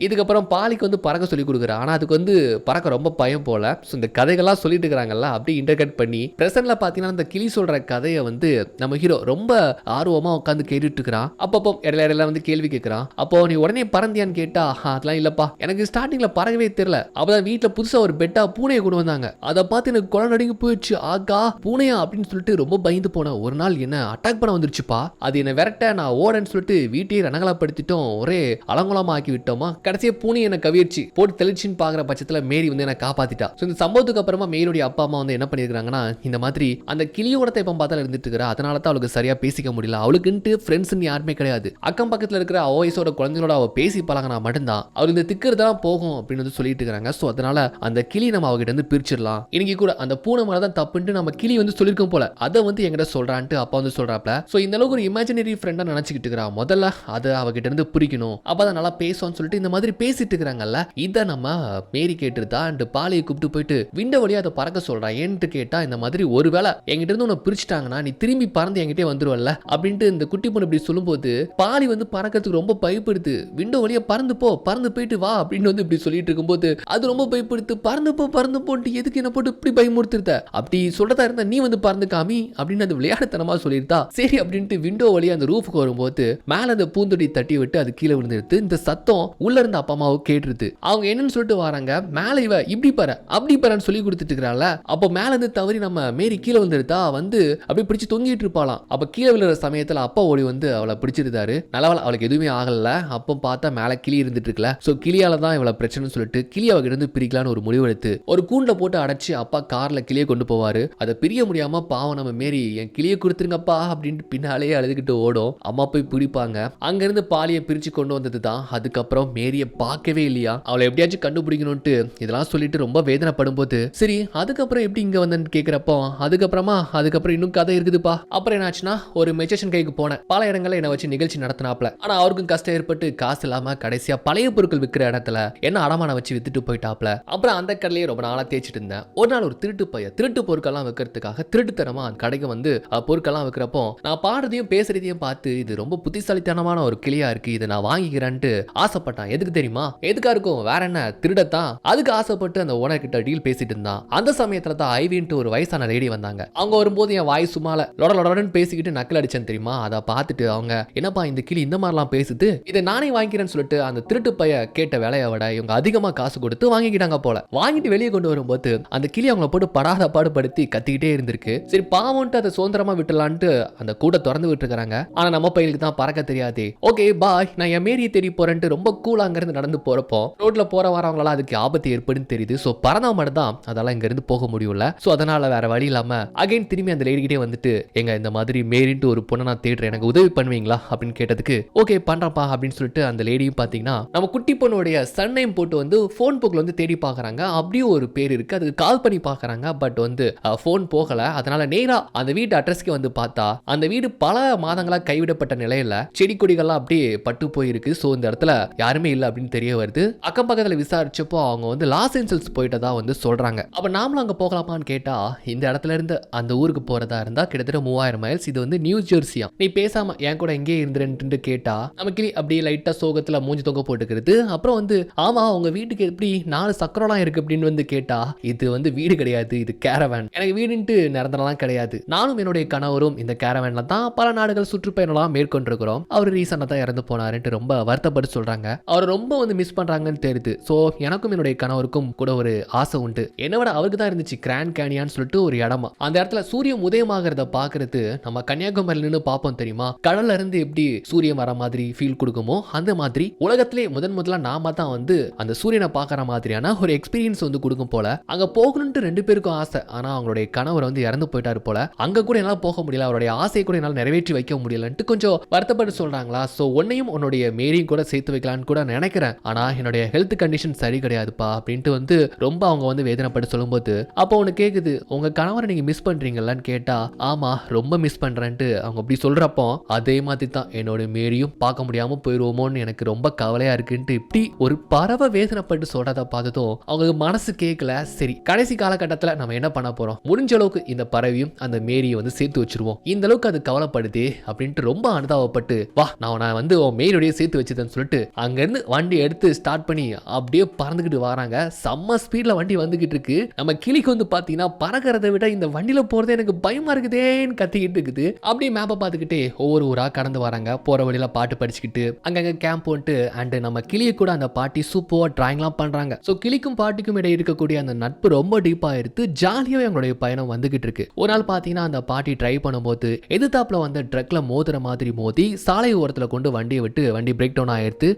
இதுக்கப்புறம் பாலிக்கு வந்து பறக்க சொல்லி கொடுக்குறா. ஆனால் அதுக்கு வந்து பறக்க ரொம்ப பயம் போல. ஸோ இந்த கதைகள்லாம் சொல்லிட்டு இருக்கிறாங்கல்ல, அப்படியே இன்டர்கட் பண்ணி ப்ரெசென்ட்ல பார்த்தீங்கன்னா இந்த கிளி சொல்ற கதையை வந்து நம்ம ஹீரோ ரொம்ப ஆர்வமாக உட்காந்து கேட்டுட்டு இருக்கிறான். அப்பப்போ இடையில வந்து கேள்வி கேட்குறான். அப்போ நீ உடனே பறந்தியான்னு கேட்டா, அதெல்லாம் இல்லப்பா, எனக்கு ஸ்டார்டிங்ல பறக்கவே தெரியல, அப்பதான் வீட்டில் புதுசாக ஒரு பெட்டா பூனையை கொண்டு வந்தாங்க, அதை பார்த்து எனக்கு குழந்தை நடுங்கி போயிடுச்சு, ஆகா பூனையா அப்படின்னு சொல்லிட்டு ரொம்ப பயந்து போனேன். ஒரு நாள் என்ன அட்டாக் பண்ண வந்துருச்சுப்பா, அது என்ன விரட்ட நான் ஓடன்னு சொல்லிட்டு வீட்டையே ரணகலப்படுத்திட்டோம், ஒரே அலங்கோலமா ஆக்கி விட்டோமா, கடைசியா பூனி என்ன கவிர்ச்சி போட்டு தெளிச்சின்னு பாக்குற பட்சத்துல மேரி வந்து என்ன காப்பாத்திட்டா. இந்த சம்பவத்துக்கு அப்புறமா மேரியோட அப்பா அம்மா வந்து என்ன பண்ணிருக்காங்கன்னா, இந்த மாதிரி அந்த கிளியோட இப்ப பார்த்தால இருந்துட்டு இருக்கிறா, அதனால தான் அவளுக்கு சரியா பேசிக்க முடியல, அவளுக்குன்ட்டு ஃப்ரெண்ட்ஸ்னு யாருமே கிடையாது, அக்கம் பக்கத்துல இருக்கிற வயசோட குழந்தைகளோட அவ பேசி பழகினா மட்டும்தான் அவள் இந்த திக்கிறதான் போகும் அப்படின்னு வந்து சொல்லிட்டு இருக்காங்க. ஸோ அதனால அந்த கிளி நம்ம அவகிட்ட இருந்து பிரிச்சிடலாம், இன்னைக்கு கூட அந்த பூனை மேல தான் தப்புன்ட்டு நம்ம கிளி வந்து சொல்லிருக்கோம் போல, அதை வந்து என்கிட்ட சொல்றான்ட்டு அப்பா வந்து சொல்றாப்ல. ஸோ இந்த அளவுக்கு ஒரு இமேஜினரி ஃப்ரெண்டா நினைச்சுக்கிட்டு இருக்கிறா, முதல்ல அதை அவகிட்ட இருந்து பிரிக்கணும், அப்பதான் நல்லா பேசுவான்னு சொல்லிட்டு இந்த மாதிரி பேசிட்டு இருக்கிறாங்கல்ல. இதை நம்ம மேரி கேட்டுருதா அண்ட் பாலியை கூப்பிட்டு போயிட்டு விண்ட வழியா அதை பறக்க சொல்றா. ஏன்ட்டு கேட்டா, இந்த மாதிரி ஒருவேளை என்கிட்ட இருந்து உன்னை பிரிச்சுட்டாங்கன்னா நீ திரும்பி பறந்து என்கிட்டே வந்துருவல்ல அப்படின்ட்டு இந்த குட்டி பொண்ணு இப்படி சொல்லும்போது பாலி வந்து பறக்கிறதுக்கு ரொம்ப பயப்படுது. விண்டோ வழியா பறந்து போ, பறந்து போயிட்டு வா அப்படின்னு வந்து இப்படி சொல்லிட்டு இருக்கும்போது அது ரொம்ப பயப்படுது. பறந்து போட்டு எதுக்கு என்ன போட்டு இப்படி பயமுறுத்துருத, அப்படி சொல்றதா இருந்தா நீ வந்து பறந்து காமி அப்படின்னு அது விளையாடுத்தனமா சொல்லியிருந்தா. சரி அப்படின்ட்டு விண்டோ வழியா அந்த ரூஃபுக்கு வரும்போது மேல அந்த பூந்தொடி தட்டி விட்டு அது கீழே விழுந்துருது. இந்த சத்தம் உள்ள இருந்த அப்பா அம்மாவுக்கு கேட்டுருது. அவங்க என்னன்னு சொல்லிட்டு வராங்க, மேல இவ இப்படி பாரு அப்படி பாருன்னு சொல்லி கொடுத்துட்டு இருக்கிறாள். அப்போ மேல இருந்து தவறி நம்ம மேரி கீழே வந்துருதா, வந்து அப்படியே பிடிச்சி தொங்கிட்டு இருப்பாளாம். அப்ப கீழே விழுற சமயத்துல அப்பா ஓடி வந்து அவளை பிடிச்சிருந்தாரு. நல்லவள அவளுக்கு எதுவுமே ஆகல. அப்போ பார்த்தா மேல கிளி இருந்துட்டு இருக்கல. சோ கிளியால தான் இவளை பிரச்சனை சொல்லிட்டு கிளி அவகிட்ட இருந்து பிரிக்கலான்னு ஒரு முடிவு எடுத்து ஒரு கூண்ட போட்டு அடைச்சு அப்பா கார்ல கிளியை கொண்டு போவாரு. அதை பிரிய முடியாம பாவம் நம்ம மேரி என் கிளியை கொடுத்துருங்கப்பா அப்படின்ட்டு பின்னாலேயே அழுதுகிட்டு ஓடும். அம்மா போய் பிடிப்பாங்க. அங்க இருந்து பாலியை பிரிச்சு கொண்டு வந்தது தான். அதுக்கப்புறம் மேரியை பார்க்கவே இல்லையா, அவளை எப்படியாச்சும் கண்டுபிடிக்கணும்ட்டு இதெல்லாம் சொல்லிட்டு ரொம்ப வேதனைப்படும் போது சரி அதுக்கப்புறம் எப்படி இங்க வந்தேன்னு கேட்கிறப்போ அதுக்கப்புறம் இன்னும் கதை இருக்குதுப்பா. அப்புறம் என்னாச்சுன்னா ஒரு மெஜிஷியன் கைக்கு போனேன், பல இடங்கள்ல என்னை வச்சு நிகழ்ச்சி நடத்தினாப்ல. ஆனா அவருக்கும் கஷ்டம் ஏற்பட்டு காசு இல்லாம கடைசியா பழைய பொருட்கள் விற்கிற இடத்துல என்ன அடமான வச்சு வித்துட்டு போயிட்டாப்ல. அப்புறம் அந்த கடையிலேயே ரொம்ப நாளா தேய்ச்சிட்டு இருந்தேன். ஒரு நாள் ஒரு திருட்டு பொருட்கள்லாம் விற்கிறதுக்காக திருட்டுத்தனமா அந்த கடைக்கு வந்து பொருட்கள்லாம் விற்கிறப்போ நான் பாடுறதையும் பேசுறதையும் பார்த்து இது ரொம்ப புத்திசாலித்தனமான ஒரு கிளியா இருக்கு, இதை நான் வாங்கிக்கிறேன்ட்டு ஆசைப்பட்டான். எதுக்கு தெரியுமா, எதுக்கா இருக்கும், வேற என்ன திருடத்தான். அதுக்கு ஆசைப்பட்டு அந்த ஓனர் கிட்ட டீல் பேசிட்டு இருந்தான். அந்த சமயத்துல தான் ஐவின்ட்டு ஒரு வயசான லேடி வந்தாங்க. அவங்க வரும்போது என் வாய் சும்மால லொடன்னு பேசிக்கிட்டு நக்கல் அடிச்சேன் தெரியுமா. அதை பார்த்துட்டு அவங்க என்னப்பா இந்த கிளி இந்த மாதிரிலாம் பேசுது, இதை நானே வாங்கிக்கிறேன்னு சொல்லிட்டு அந்த திருட்டு பைய கேட்ட வேலையை விட இவங்க அதிகமா காசு கொடுத்து வாங்கிக்கிட்டாங்க போல. வாங்கிட்டு வெளியே கொண்டு வரும்போது அந்த கிளி அவங்கள போட்டு படாத பாடுபடுத்தி கத்திக்கிட்டே இருந்திருக்கு. சரி பாவம்ட்டு அதை சுதந்திரமா விட்டுலான்ட்டு அந்த கூட திறந்து விட்டுருக்காங்க. ஆனா நம்ம பையனுக்கு தான் பறக்க தெரியாது. ஓகே பாய், நான் என் மேரியை தேடி போறேன்ட்டு ரொம்ப கூலா அங்க இருந்து நடந்து போறப்போ ரோட்ல போற வரவங்களால அதுக்கு ஆபத்து ஏற்படுன்னு தெரியுது. சோ பறந்தா மட்டும் தான் அதெல்லாம் இங்க இருந்து போக முடியல. சோ அதனால வேற வழி இல்லாம அகைன் திரும்பி அந்த லேடி கிட்டே வந்துட்டு எங்க இந்த மாதிரி மேரின்ட்டு ஒரு பொண்ணை நான் தேடுறேன், எனக்கு உதவி பண்ணுவீங்களா அப்படின்னு கேட்டதுக்கு ஓகே பண்றப்பா அப்படின்னு சொல்லிட்டு அந்த லேடியும் பாத்தீங்கன்னா நம்ம குட்டி பொண்ணுடைய சன் நேம் போட்டு வந்து போன் புக்ல வந்து தேடி பாக்குறாங்க. அப்படியே ஒரு பேர் இருக்கு, அதுக்கு கால் பண்ணி பாக்குறாங்க. பட் வந்து போன் போகல. அதனால நேரா அந்த வீட்டு அட்ரஸ்க்கு வந்து பார்த்தா அந்த வீடு பல மாதங்களா கைவிடப்பட்ட நிலையில செடி கொடிகள்லாம் அப்படியே பட்டு போயிருக்கு. சோ இந்த இடத்துல யாருமே இல்லை அப்படின்னு தெரிய வருது. அக்கம் பக்கத்துல விசாரிச்சப்போ அவங்க வந்து லாஸ் ஏஞ்சல்ஸ் போயிட்டதா வந்து சொல்றாங்க. அப்ப நாமளும் அங்க போகலாமான்னு கேட்டா இந்த இடத்துல இருந்து அந்த ஊருக்கு போறதா இருந்தா கிட்டத்தட்ட 3000 மைல்ஸ், இது வந்து நியூ ஜெர்சியா, நீ பேசாம என் கூட எங்கே இருந்துட்டு கேட்டா நமக்கு அப்படியே லைட்டா சோகத்துல மூஞ்சி தொங்க போட்டுக்கிறது. அப்புறம் வந்து ஆமா உங்க வீட்டுக்கு எப்படி 4 சக்கரம்லாம் இருக்கு அப்படின்னு வந்து கேட்டா இது வந்து வீடு கிடையாது, இது கேரவேன், எனக்கு வீடுன்ட்டு நிரந்தரம்லாம் கிடையாது, நானும் என்னுடைய கணவரும் இந்த கேரவேன்ல தான் பல நாடுகள் சுற்றுப்பயணம்லாம் மேற்கொண்டிருக்கிறோம், அவர் ரீசெண்டா தான் இறந்து போனாருன்ட்டு ரொம்ப வருத்தப்பட்டு சொல்றாங்க. அவர் ரொம்ப வந்து மிஸ் பண்றாங்கன்னு தெரியுது. சோ எனக்கும் என்னுடைய கணவருக்கும் கூட ஒரு ஆசை உண்டு, என்னோட அவருக்கு தான் இருந்துச்சு கிராண்ட் கேனியான்னு சொல்லிட்டு ஒரு இடமா, அந்த இடத்துல சூரியன் உதயமாகிறத பாக்குறது நம்ம கன்னியாகுமரியில நின்று பார்ப்போம் தெரியுமா, கடல்ல இருந்து எப்படி சூரியன் வர மாதிரி ஃபீல் கொடுக்குமோ அந்த மாதிரி உலகத்திலே முதல்ல நாம தான் வந்து அந்த சூரியனை பார்க்கற மாதிரியான ஒரு எக்ஸ்பீரியன்ஸ் வந்து கொடுக்கும் போல. அங்க போகணும்னு 2 பேருக்கும் ஆசை. ஆனா அவங்களுடைய கணவர் வந்து இறந்து போயிட்டாரு போல. அங்க கூட என்னால போக முடியல, அவருடைய ஆசையை கூட என்னால் நிறைவேற்றி வைக்க முடியலன்ட்டு கொஞ்சம் வருத்தப்பட்டு சொல்றாங்களா. சோ உன்னையும் உன்னுடைய மேரியும் கூட சேர்த்து வைக்கலான்னு கூட நினைக்கிறேன், ஆனா என்னுடைய ஹெல்த் கண்டிஷன் சரி கிடையாதுப்பா அப்படின்ட்டு வந்து ரொம்ப அவங்க வந்து வேதனைப்பட்டு சொல்லும்போது அப்போ ஒன்று கேக்குது, உங்க கணவரை நீங்க மிஸ் பண்றீங்களான்னு கேட்டா ஆமா ரொம்ப மிஸ் பண்றேன்ட்டு அவங்க அப்படி சொல்றப்போ அதே மாதிரி தான் என்னோட மேரியும் பார்க்க முடியாம போயிருவோமோன்னு எனக்கு ரொம்ப கவலையா இருக்குன்ட்டு இப்படி ஒரு பறவை வேதனைப்பட்டு சொல்றத பார்த்ததும் அவங்களுக்கு மனசு கேட்கல. சரி கடைசி காலகட்டத்தில் நம்ம என்ன பண்ண போறோம், முடிஞ்ச அளவுக்கு இந்த பறவையும் அந்த மேரியை வந்து சேர்த்து வச்சிருவோம், இந்த அளவுக்கு அது கவலைப்படுதே அப்படின்ட்டு ரொம்ப அனுதாபப்பட்டு வா நான் வந்து மேரியோடய சேர்த்து வச்சுதேன்னு சொல்லிட்டு அங்கிருந்து வண்டி எடுத்து ஸ்டார்ட் பண்ணி அப்படியே பறந்துகிட்டு வராங்க. செம்ம ஸ்பீட்ல வண்டி வந்துகிட்டு இருக்கு. நம்ம கிளிக்கு வந்து பாத்தீங்கன்னா பறக்கிறத விட இந்த வண்டியில போறது எனக்கு பயமா இருக்குதேன்னு கத்திக்கிட்டு இருக்குது. அப்படியே மேப்பை பார்த்துக்கிட்டே ஒவ்வொரு ஊரா கடந்து வராங்க. போற வழியில பாட்டு படிச்சுக்கிட்டு அங்கங்க கேம்ப் போட்டு அண்ட் நம்ம கிளியை கூட அந்த பாட்டி சூப்பரா டிராயிங்லாம் பண்றாங்க. ஸோ கிளிக்கும் பாட்டிக்கும் இடையே இருக்கக்கூடிய அந்த நட்பு ரொம்ப டீப்பா எடுத்து ஜாலியாக எங்களுடைய பயணம் வந்துகிட்டு இருக்கு. ஒரு நாள் பாத்தீங்கன்னா அந்த பாட்டி ட்ரை பண்ணும்போது எதிர்த்தாப்புல வந்து ட்ரக்ல மோதுற மாதிரி மோதி சாலை ஓரத்துல கொண்டு வண்டியை விட்டு வண்டி பிரேக் டவுன் ஆயிடுத்து.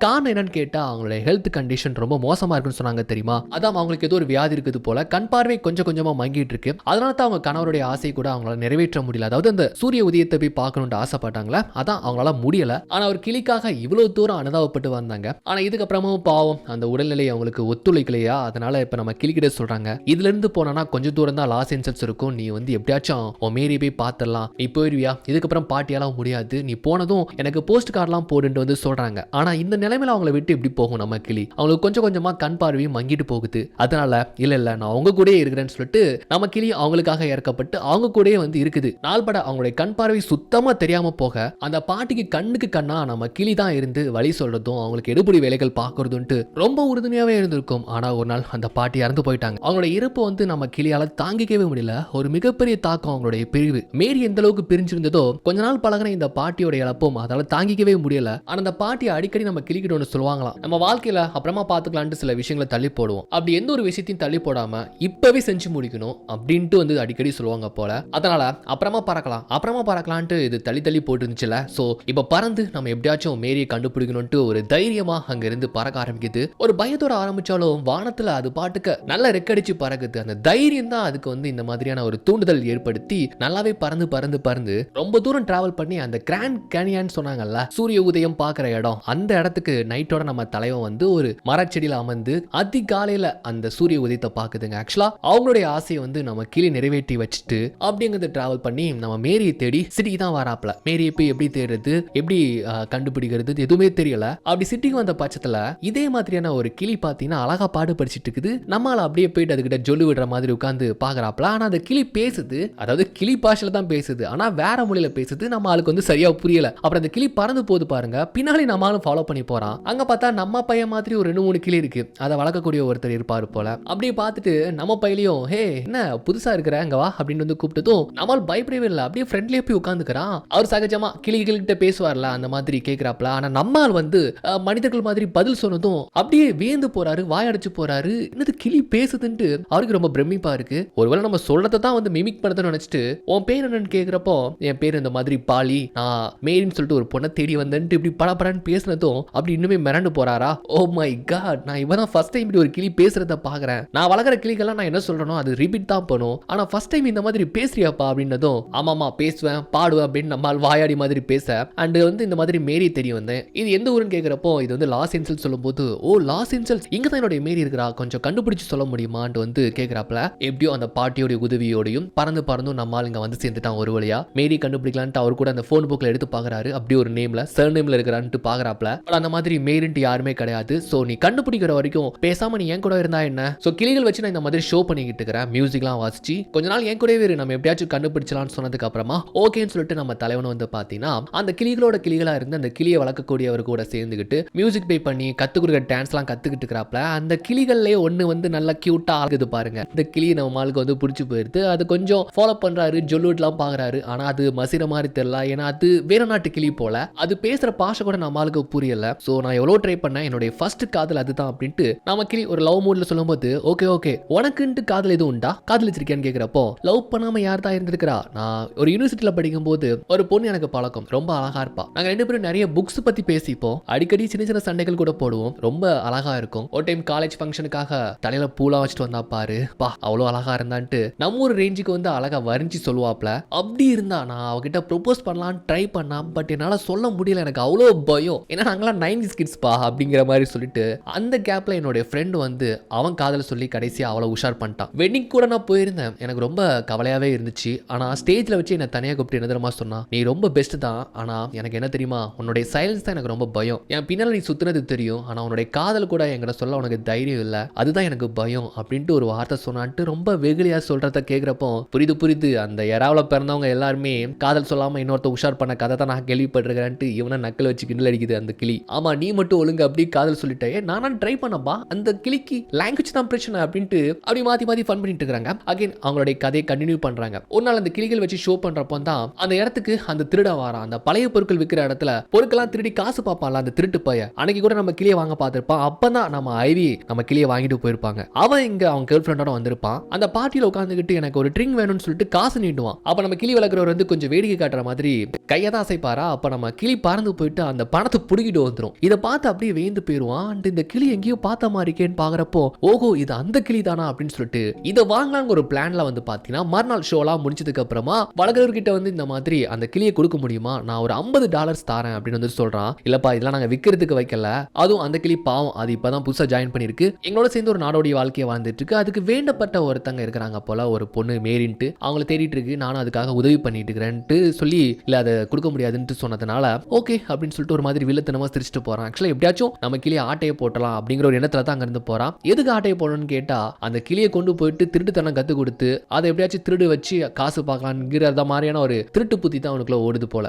காரணம் என்னன்னு கேட்டா அவங்களுடைய ஹெல்த் கண்டிஷன் ரொம்ப மோசமா இருக்குன்னு சொன்னாங்க தெரியுமா. அதான் அவங்களுக்கு ஏதோ ஒரு வியாதி இருக்குது போல, கண் பார்வை கொஞ்சம் கொஞ்சமா மங்கிட்டு இருக்கு. அதனால தான் அவங்க கணவருடைய ஆசை கூட அவங்களால நிறைவேற்ற முடியல. அதாவது அந்த சூரிய உதயத்தை போய் பார்க்கணும்னு ஆசைப்பட்டாங்களா, அதான் அவங்களால முடியல. ஆனா ஒரு கிளிக்காக இவ்வளவு தூரம் அனுதாபப்பட்டு வந்தாங்க. ஆனா இதுக்கப்புறமும் பாவம் அந்த உடல்நிலை அவங்களுக்கு ஒத்துழைக்கலையா, அதனால இப்ப நம்ம கிளிக்கிட்ட சொல்றாங்க, இதுல இருந்து போனா கொஞ்சம் தூரம் தான் லாஸ் ஏஞ்சல்ஸ் இருக்கும், நீ வந்து எப்படியாச்சும் உன் மேரி போய் பார்த்துடலாம், நீ போயிருவியா, இதுக்கப்புறம் பாட்டியாலாம் முடியாது, நீ போனதும் எனக்கு போஸ்ட் கார்டெல்லாம் போடுன்னு வந்து சொல்றாங்க. ஆனா இந்த நிலைமையில அவங்களை விட்டு எப்படி போகும் நம்ம கிளி, அவங்களுக்கு கொஞ்சம் கொஞ்சமா கண் பார்வையும் மங்கிட்டு போகுது. அதனால இல்ல நான் அவங்க கூட இருக்கிறேன்னு சொல்லிட்டு நம்ம கிளி அவங்களுக்காக இறக்கப்பட்டு அவங்க கூட வந்து இருக்குது. நாள்பட அவங்களுடைய கண் பார்வை சுத்தமா தெரியாம போக அந்த பாட்டிக்கு கண்ணுக்கு கண்ணா நம்ம கிளி தான் இருந்து வழி சொல்றதும் அவங்களுக்கு எடுபடி வேலைகள் பார்க்கறதுன்ட்டு ரொம்ப உறுதுணையாவே இருந்திருக்கும். ஆனா ஒரு நாள் அந்த பாட்டி இறந்து போயிட்டாங்க. அவங்களுடைய இறப்பு வந்து நம்ம கிளியால தாங்கிக்கவே முடியல. ஒரு மிகப்பெரிய தாக்கம் அவங்களுடைய பிரிவு. மேரி எந்த அளவுக்கு பிரிஞ்சிருந்ததோ கொஞ்ச நாள் பழகின இந்த பாட்டியோட இழப்பும் அதால தாங்கிக்கவே முடியல. ஆனா அந்த பாட்டி அடிக்கடி நம்ம கிளிக்கிட்ட ஒன்று சொல்லுவாங்களாம், நம்ம வாழ்க்கையில அப்புறமா பார்த்துக்கலான்ட்டு சில விஷயங்களை தள்ளி போடுவோம், அப்படி எந்த ஒரு விஷயத்தையும் தள்ளி போடாம இப்பவே செஞ்சு முடிக்கணும் அப்படின்ட்டு வந்து அடிக்கடி சொல்லுவாங்க போல. அதனால அப்புறமா பறக்கலான்ட்டு இது தள்ளி தள்ளி போட்டு இருந்துச்சுல. சோ இப்ப பறந்து நம்ம எப்படியாச்சும் மேரியை கண்டுபிடிக்கணும்ட்டு ஒரு தைரியமா அங்க இருந்து பறக்க ஆரம்பிக்குது. ஒரு பயத்தோட ஆரம்பிச்சாலும் வானத்துல அது பாட்டுக்கு நல்ல ரெக்கடிச்சு பறக்குது. அந்த தைரியம் தான் அதுக்கு வந்து இந்த மாதிரியான ஒரு தூண்டுதல் ஏற்படுத்தி நல்லாவே பறந்து ரொம்ப தூரம் டிராவல் பண்ணி அந்த கிராண்ட் கேனியன் சொன்னாங்கல்ல, சூரிய உதயம் பார்க்குற இடம், அந்த இடத்துக்கு நைட்டோட நம்ம தலைவன் வந்து ஒரு மரச்செடியில் அமர்ந்து அதிகாலையில அந்த சூரிய உதயத்தை பார்க்குதுங்க. ஆக்சுவலா அவங்களுடைய ஆசையை வந்து நம்ம கிளி நிறைவேற்றி வச்சுட்டு அப்படிங்கிறது டிராவல் பண்ணி நம்ம மேரியை தேடி சிட்டிக்கு தான் வராப்ல. மேரியை போய் எப்படி தேடுறது, எப்படி கண்டுபிடிக்கிறது எதுவுமே தெரியல. அப்படி சிட்டிக்கு வந்த பட்சத்துல இதே மாதிரியான ஒரு கிளி பார்த்தீங்கன்னா அழகா பாடு படிச்சுட்டு இருக்குது. நம்மளால அப்படியே போயிட்டு அதுக்கிட்ட ஜொல்லு விடுற மாதிரி உட்காந்து பாக்குறாப்ல. ஆனா அந்த கிளி பேசுது, அதாவது கிளி பாஷையில தான் பேசுது, ஆனா வேற மொழியில பேசுது. நம்ம ஆளுக்கு வந்து சரியா புரியல. அப்புறம் அந்த கிளி பறந்து போது பாருங்க, பின்னாடி நம்ம ஆளும் ஃபாலோ பண்ணி போறான். அங்க பார்த்தா நம்ம பையன் மாதிரி ஒரு 2-3 கிளி இருக்கு, அதை வளர்க்கக்கூடிய ஒருத்தர் இருப்பாரு போல. அப்படியே பார்த்துட்டு நம்ம பையிலையும் ஹே என்ன புதுசா இருக்கிற அங்க வா அப்படின்னு வந்து கூப்பிட்டதும் நம்மால் பயப்படவே இல்லை, அப்படியே ஃப்ரெண்ட்லியே போய் உட்காந்துக்கிறான். அவர் சகஜமா கிளிகிட்ட பேசுவார்ல அந்த மாதிரி கேட்கிறாப்ல. ஆனா நம்மால் வந்து மனிதர்கள் மாதிரி பதில் சொன்னதும் அப்படியே வியந்து போறாரு, வாயடைச்சு போறாரு. என்னது கிளி பேசுதுன்ட்டு அவருக்கு ரொம்ப பிரமிப்பா இருக்கு. ஒருவேளை நம்ம சொல்றதை தான் வந்து மிமிக் பண்ணதுன்னு நினைச்சிட்டு உன் பேர் என்னன்னு கேட்கிறப்போ என் பேர் இந்த மாதிரி பாலி, நான் மேரின்னு சொல்லிட்டு ஒரு பொண்ணை தேடி வந்தேன்ட்டு இப்படி படப்படன்னு பேசினதும் அப்படி இன்னுமே மிரண்டு போறாரா. ஓ மை காட், நான் இப்பதான் ஃபர்ஸ்ட் டைம் இப்படி ஒரு கிளி பேசுறத பாக்குறேன். நான் வளர்க்குற கிளிகள்லாம் நான் என்ன சொல்றேனோ அது ரிப்பீட் தான் பண்ணும், ஆனா ஃபர்ஸ்ட் டைம் இந்த மாதிரி பேசுறியாப்பா அப்படின்னதும் ஆமாமா பேசுவேன் பாடுவேன் அப்படின்னு நம்மால் வாயாடி மாதிரி பேச அண்ட் வந்து இந்த மாதிரி மேரி தெரிய வந்தேன். இது எந்த ஊருன்னு கேட்கிறப்போ இது வந்து லாஸ் ஏஞ்சல்ஸ் சொல்லும் போது ஓ லாஸ் ஏஞ்சல்ஸ் இங்க தான் என்னுடைய மேரி இருக்கிறா, கொஞ்சம் கண்டுபிடிச்சு சொல்ல முடியுமான்னு வந்து கேட்கிறாப்ல. எப்படியோ அந்த பாட்டியோட உதவியோடையும் பறந்தும் நம்மால் இங்க வந்து சேர்ந்துட்டான். ஒரு வழியா மேரி கண்டுபிடிக்கலான்ட்டு அவர் கூட அந்த போன் புக்ல எடுத்து பாக்குறாரு. அப்படி ஒரு நேம்ல சர் நேம்ல இருக்கிறான்ட்டு பாக்குறாப்ல. அந்த மாதிரி மேரின்ட்டு யாருமே கிடையாது. சோ நீ கண்டுபிடிக்கிற வரைக்கும் பேசாம நீ என் கூட இருந்தா என்ன. சோ கிளிகள் வச்சு நான் இந்த மாதிரி ஷோ பண்ணிக்கிட்டு இருக்கிறேன், மியூசிக்லாம் வாசிச்சு கொஞ்ச நாள் என் கூடவே இரு, நம்ம எப்படியாச்சும் கண்டுபிடிச்சலாம்னு சொன்னதுக்கு அப்புறமா ஓகேன்னு சொல்லிட்டு நம்ம தலைவன் வந்து பாத்தீங்கன்னா அந்த கிளிகளோட கிளிகளா இருந்து அந்த கிளியை வளர்க்கக்கூடியவர் கூட சேர்ந்துக்கிட்டு மியூசிக் பே பண்ணி கத்து கொடுக்குற டான்ஸ் எல்லாம் கத்துக்கிட்டு இருக்கிறாப்ல. அந்த கிளிகள்லயே ஒண்ணு வந்து நல்லா கியூட்டா ஆகுது பாருங்க. இந்த கிளி நம்ம ஆளுக்கு வந்து பிடிச்சி போயிருது. அது கொஞ்சம் ஃபாலோ பண்றாரு, ஜொல்லுட்லாம் பாக்குறாரு. ஆனா அது மசிற மாதிரி தெரியல, ஏன்னா அது வேற நாட்டு கிளி போல. அது பேசுற பாஷை கூட நம்ம ஆளுக்கு புரியல. சோ நான் எவ்வளவு ட்ரை பண்ணேன், என்னுடைய ஃபர்ஸ்ட் காதல் அதுதான் அப்படின்ட்டு நம்ம கிளி ஒரு லவ் மூட்ல சொல்லும்போது ஓகே உனக்குன்ட்டு காதல் எதுவும் உண்டா, காதலிச்சிருக்கேன்னு கேட்கிறப்போ லவ் பண்ணாம யார் தான் இருந்திருக்கிறா. நான் ஒரு யூனிவர்சிட்டியில படிக்கும் போது ஒரு பொண்ணு எனக்கு பழக்கம், ரொம்ப அழகா இருப்பா. நாங்க 2 பேரும் நிறைய புக்ஸ் பத்தி பேசிப்போம், அடிக்கடி சின்ன சின்ன சண்டைகள் கூட போடுவோம், ரொம்ப அழகா இருக்கும். ஒரு டைம் காலேஜ் ஃபங்க்ஷனுக்காக தலையில பூலாம் வச்சுட்டு வந்தா பாரு, பா அவ்வளோ அழகா இருந்தான்ட்டு நம்ம ஒரு ரேஞ்சுக்கு வந்து அழகா வரைஞ்சி சொல்லுவாப்ல. அப்படி இருந்தா நான் அவகிட்ட ப்ரொபோஸ் பண்ணலான்னு ட்ரை பண்ணா, பட் என்னால சொல்ல முடியல, எனக்கு அவ்வளோ பயம். ஏன்னா நாங்களாம் 90s கிட்ஸ்பா அப்படிங்கிற மாதிரி சொல்லிட்டு அந்த கேப்ல என்னோட ஃப்ரெண்ட் வந்து அவன் காதல சொல்லி கடைசியா அவளை உஷார் பண்ணிட்டான். வெட்டிங் கூட நான் போயிருந்தேன். எனக்கு ரொம்ப கவலையாவே இருந்துச்சு. ஆனா ஸ்டேஜ்ல வச்சு என்ன தனியா கூப்பிட்டு என்ன தெரியுமா சொன்னா, நீ ரொம்ப பெஸ்ட் தான், ஆனா எனக்கு என்ன தெரியுமா, உன்னுடைய சைலன்ஸ் தான் எனக்கு ரொம்ப பயம். என் பின்னால நீ சுத்துனது தெரியும், ஆனா உன்னுடைய காதல் கூட என்கிட்ட சொல்ல உனக்கு தைரியம் இல்ல, அதுதான் எனக்கு பயம் அப்படின்ட்டு ஒரு வார்த்தை சொன்னான்ட்டு ரொம்ப வெகுளியா சொல்றத கேட்கிறப்போ புரியுது அந்த எறாவல பிறந்தவங்க எல்லாருமே காதல் சொல்லாம இன்னொருத்த உஷார் பண்ண கதை தான் நான் கேள்விப்பட்டிருக்கிறேன்ட்டு இவனை நக்கல் வச்சு கிண்டல் அடிக்குது அந்த கிளி. ஆமா நீ மட்டும் ஒழுங்கு அப்படி காதல் சொல்லிட்டே, நான் ட்ரை பண்ணப்பா, அந்த கிளிக்கு லாங்குவேஜ் தான் பிரச்சனை அப்படின்ட்டு அப்படி மாத்தி ஃபன் பண்ணிட்டு இருக்காங்க. அகைன் அவங்களுடைய கதையை கண்டினியூ பண்றாங்க. ஒரு நாள் அந்த கிளிகள் வச்சு ஷோ பண்றப்போ தான் அந்த இடத்துக்கு அந்த திருட வாரான். அந்த பழைய பொருட்கள் விற்கிற இடத்துல பொருட்கள்லாம் திருடி காசு பார்ப்பான்ல அந்த திருட்டு பைய, அன்னைக்கு கூட நம்ம கிளியை வாங்க பார்த்திருப்பான். அப்பதான் நம்ம ஐவி நம்ம கிளியை வாங்கிட்டு போயிருப்பாங்க. அவன் இங்க அவன் கேர்ள் ஃப்ரெண்டோட வந்திருப்பான். அந்த பார்ட்டியில உட்காந்துக்கிட்டு எனக்கு ஒரு ட்ரிங்க் வேணும்னு சொல்லிட்டு காசு நீட்டுவான். அப்ப நம்ம கிளி வளர்க்குறவர் வந்து கொஞ்சம் வேடிக்கை காட்டுற மாதிரி கையை தான் அசைப்பாரா. அப்ப நம்ம கிளி பறந்து போயிட்டு அந்த பணத்தை புடுங்கிட்டு வந்துடும். இதை பார்த்து அப்படியே வேந்து போயிருவான். இந்த கிளி எங்கேயோ பார்த்த மாதிரி இருக்கேன்னு பாக்குறப்போ ஓஹோ இது அந்த கிளி தானா அப்படின்னு சொல்லிட்டு இதை வாங்கலாங்க ஒரு பிளான்ல வந்து பாத்தீங்கன்னா மறுநாள் ஷோலாம் முடிச்சதுக்கு அப்புறமா வளர்க்குறவர்கிட்ட வந்து இந்த மாதிரி அந்த கிளியை கொடுக்க முடியுமா, நான் ஒரு $50 தாரேன் அப்படின்னு வந்து சொல்றான். இல்லப்பா இதெல்லாம் நாங்க விற்கிறதுக்கு வைக்கல, அதுவும் அந்த கிளி பாவம், அது இப்பதான் புதுசா ஜாயின் பண்ணிருக்கு, எங்களோட சேர்ந்து ஒரு நாடோடி வாழ்க்கையை வாழ்ந்துட்டு இருக்கு, அதுக்கு வேண்டப்பட்ட ஒருத்தங்க இருக்கிறாங்க போல ஒரு பொண்ணு மேரின்ட்டு அவங்கள தேடிட்டு இருக்கு, நானும் அதுக்காக உதவி பண்ணிட்டு இருக்கிறேன்ட்டு சொல்லி இல்ல அதை கொடுக்க முடியாதுன்னு சொன்னதுனால ஓகே அப்படின்னு சொல்லிட்டு ஒரு மாதிரி வில்லத்தனமா சிரிச்சுட்டு போறான். ஆக்சுவலா எப்படியாச்சும் நம்ம கிளியை ஆட்டையை போட்டலாம் அப்படிங்கிற ஒரு எண்ணத்துல தான் அங்க இருந்து போறான். எதுக்கு ஆட்டையை போடணும்னு கேட்டா அந்த கிளியை கொண்டு போயிட்டு திருட்டுத்தனம் கத்து கொடுத்து அதை எப்படியாச்சும் திருடு வச்சு காசு பார்க்கலாம்ங்கிற மாதிரியான ஒரு திருட்டு புத்தி தான் அவனுக்குள்ள ஓடுது போல.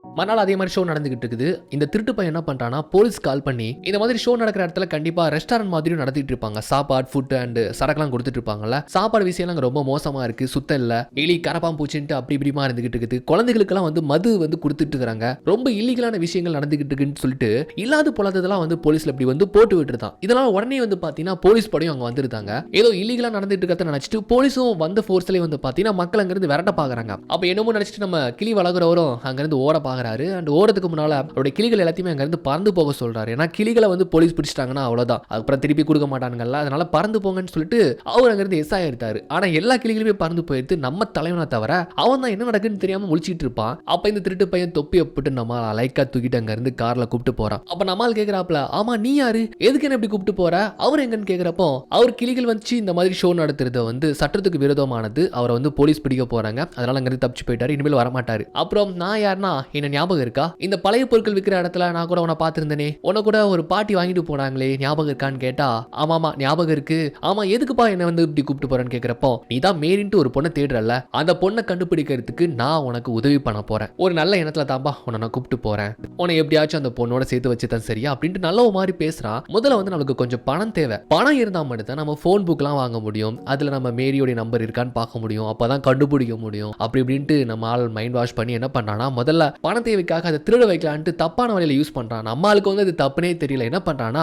மறுநாள் அதே மாதிரி ஷோ நடந்துகிட்டு இருக்குது. இந்த திருட்டு பையன் என்ன பண்றானா போலீஸ் கால் பண்ணி இந்த மாதிரி ஷோ நடக்கிற இடத்துல கண்டிப்பா ரெஸ்டாரண்ட் மாதிரியும் நடத்திட்டு இருப்பாங்க, சாப்பாடு ஃபுட் அண்ட் சரக்குலாம் கொடுத்துட்டு இருப்பாங்கல்ல, சாப்பாடு விஷயம் ரொம்ப மோசமா இருக்கு, சுத்தம் இல்ல, எலி கரப்பாம் பூச்சின்ட்டு அப்படி இப்படிமா இருந்துகிட்டு இருக்குது, குழந்தைகளுக்கெல்லாம் வந்து மது வந்து கொடுத்துட்டு இருக்காங்க, ரொம்ப இல்லீகலான விஷயங்கள் நடந்துகிட்டு இருக்குன்னு சொல்லிட்டு இல்லாத பொல்லாததெல்லாம் வந்து போலீஸ்ல இப்படி வந்து போட்டு விட்டுருதான். இதெல்லாம் உடனே வந்து பாத்தீங்கன்னா போலீஸ் படையும் அங்க வந்துருந்தாங்க. ஏதோ இல்லீகலா நடந்துட்டு இருக்கிறத நினைச்சிட்டு போலீஸும் வந்த போர்ஸ்லயே வந்து பாத்தீங்கன்னா மக்கள் அங்கிருந்து விரட்ட பாக்குறாங்க. அப்ப என்னமோ நினைச்சிட்டு நம்ம கிளி வளர்க்குறவரும் அங்கிருந்து ஓட பாக்குறாரு. அண்ட் ஓடுறதுக்கு முன்னால அவருடைய கிளிகள் எல்லாத்தையுமே அங்க இருந்து பறந்து போக சொல்றாரு. ஏன்னா கிளிகளை வந்து போலீஸ் பிடிச்சிட்டாங்கன்னா அவ்வளவுதான், அப்புறம் திருப்பி கொடுக்க மாட்டானுங்கல்ல, அதனால பறந்து போங்கன்னு சொல்லிட்டு அவர் அங்க இருந்து எஸ் ஆயிருந்தாரு. ஆனா எல்லா கிளிகளுமே பறந்து போயிடுது, நம்ம தலைவனை தவிர அவன் தான் என்ன நடக்குன்னு தெரியாம முழிச்சிட்டு இருப்பான். அப்ப இந்த திருட்டு பையன் தொப்பி ஒப்பிட்டு நம்ம லைக்கா தூக்கிட்டு அங்க இருந்து கார்ல கூப்பிட்டு போறான். அப்ப நம்மால் கேக்குறாப்ல, ஆமா நீ யாரு, எதுக்கு என்ன இப்படி கூப்பிட்டு போற, அவர் எங்கன்னு கேக்குறப்போ அவர் கிளிகள் வச்சு இந்த மாதிரி ஷோ நடத்துறது வந்து சட்டத்துக்கு விரோதமானது, அவரை வந்து போலீஸ் பிடிக்க போறாங்க, அதனால அங்க இருந்து தப்பிச்சு போயிட்டாரு, இனிமேல் வரமாட்டாரு. அப்புறம் நான் யாருன்னா என்ன ஞாபகம் இருக்கா, இந்த பழைய பொருட்கள் விற்கிற இடத்துல நான் கூட உன்னை பார்த்திருந்தேனே, உன்னை கூட ஒரு பாட்டி வாங்கிட்டு போனாங்களே ஞாபகம் இருக்கான்னு கேட்டா ஆமாமா ஞாபகம் இருக்கு, ஆமா எதுக்குப்பா என்ன வந்து இப்படி கூப்பிட்டு போறேன்னு கேக்குறப்போ நீ தான் மேரின்ட்டு ஒரு பொண்ணை தேடுறல்ல, அந்த பொண்ணை கண்டுபிடிக்கிறதுக்கு நான் உனக்கு உதவி பண்ண போறேன், ஒரு நல்ல எண்ணத்துல தான்பா உன்னை நான் கூப்பிட்டு போறேன், உன்னை எப்படியாச்சும் அந்த பொண்ணோட சேர்த்து வச்சு தான் சரியா அப்படின்ட்டு நல்ல மாதிரி பேசுறான். முதல்ல வந்து நமக்கு கொஞ்சம் பணம் தேவை, பணம் இருந்தா மட்டும் நம்ம போன் புக்லாம் வாங்க முடியும், அதுல நம்ம மேரியோட நம்பர் இருக்கான்னு பார்க்க முடியும், அப்பதான் கண்டுபிடிக்க முடியும் அப்படி இப்படின்ட்டு நம்ம ஆள் மைண்ட் வாஷ் பண்ணி என்ன பண்றானா முதல்ல பண தேவைக்காக அதை திருட வைக்கலான்ட்டு தப்பான வழியில யூஸ் பண்றான். நம்மளுக்கு வந்து அது தப்புனே தெரியல, என்ன பண்றானா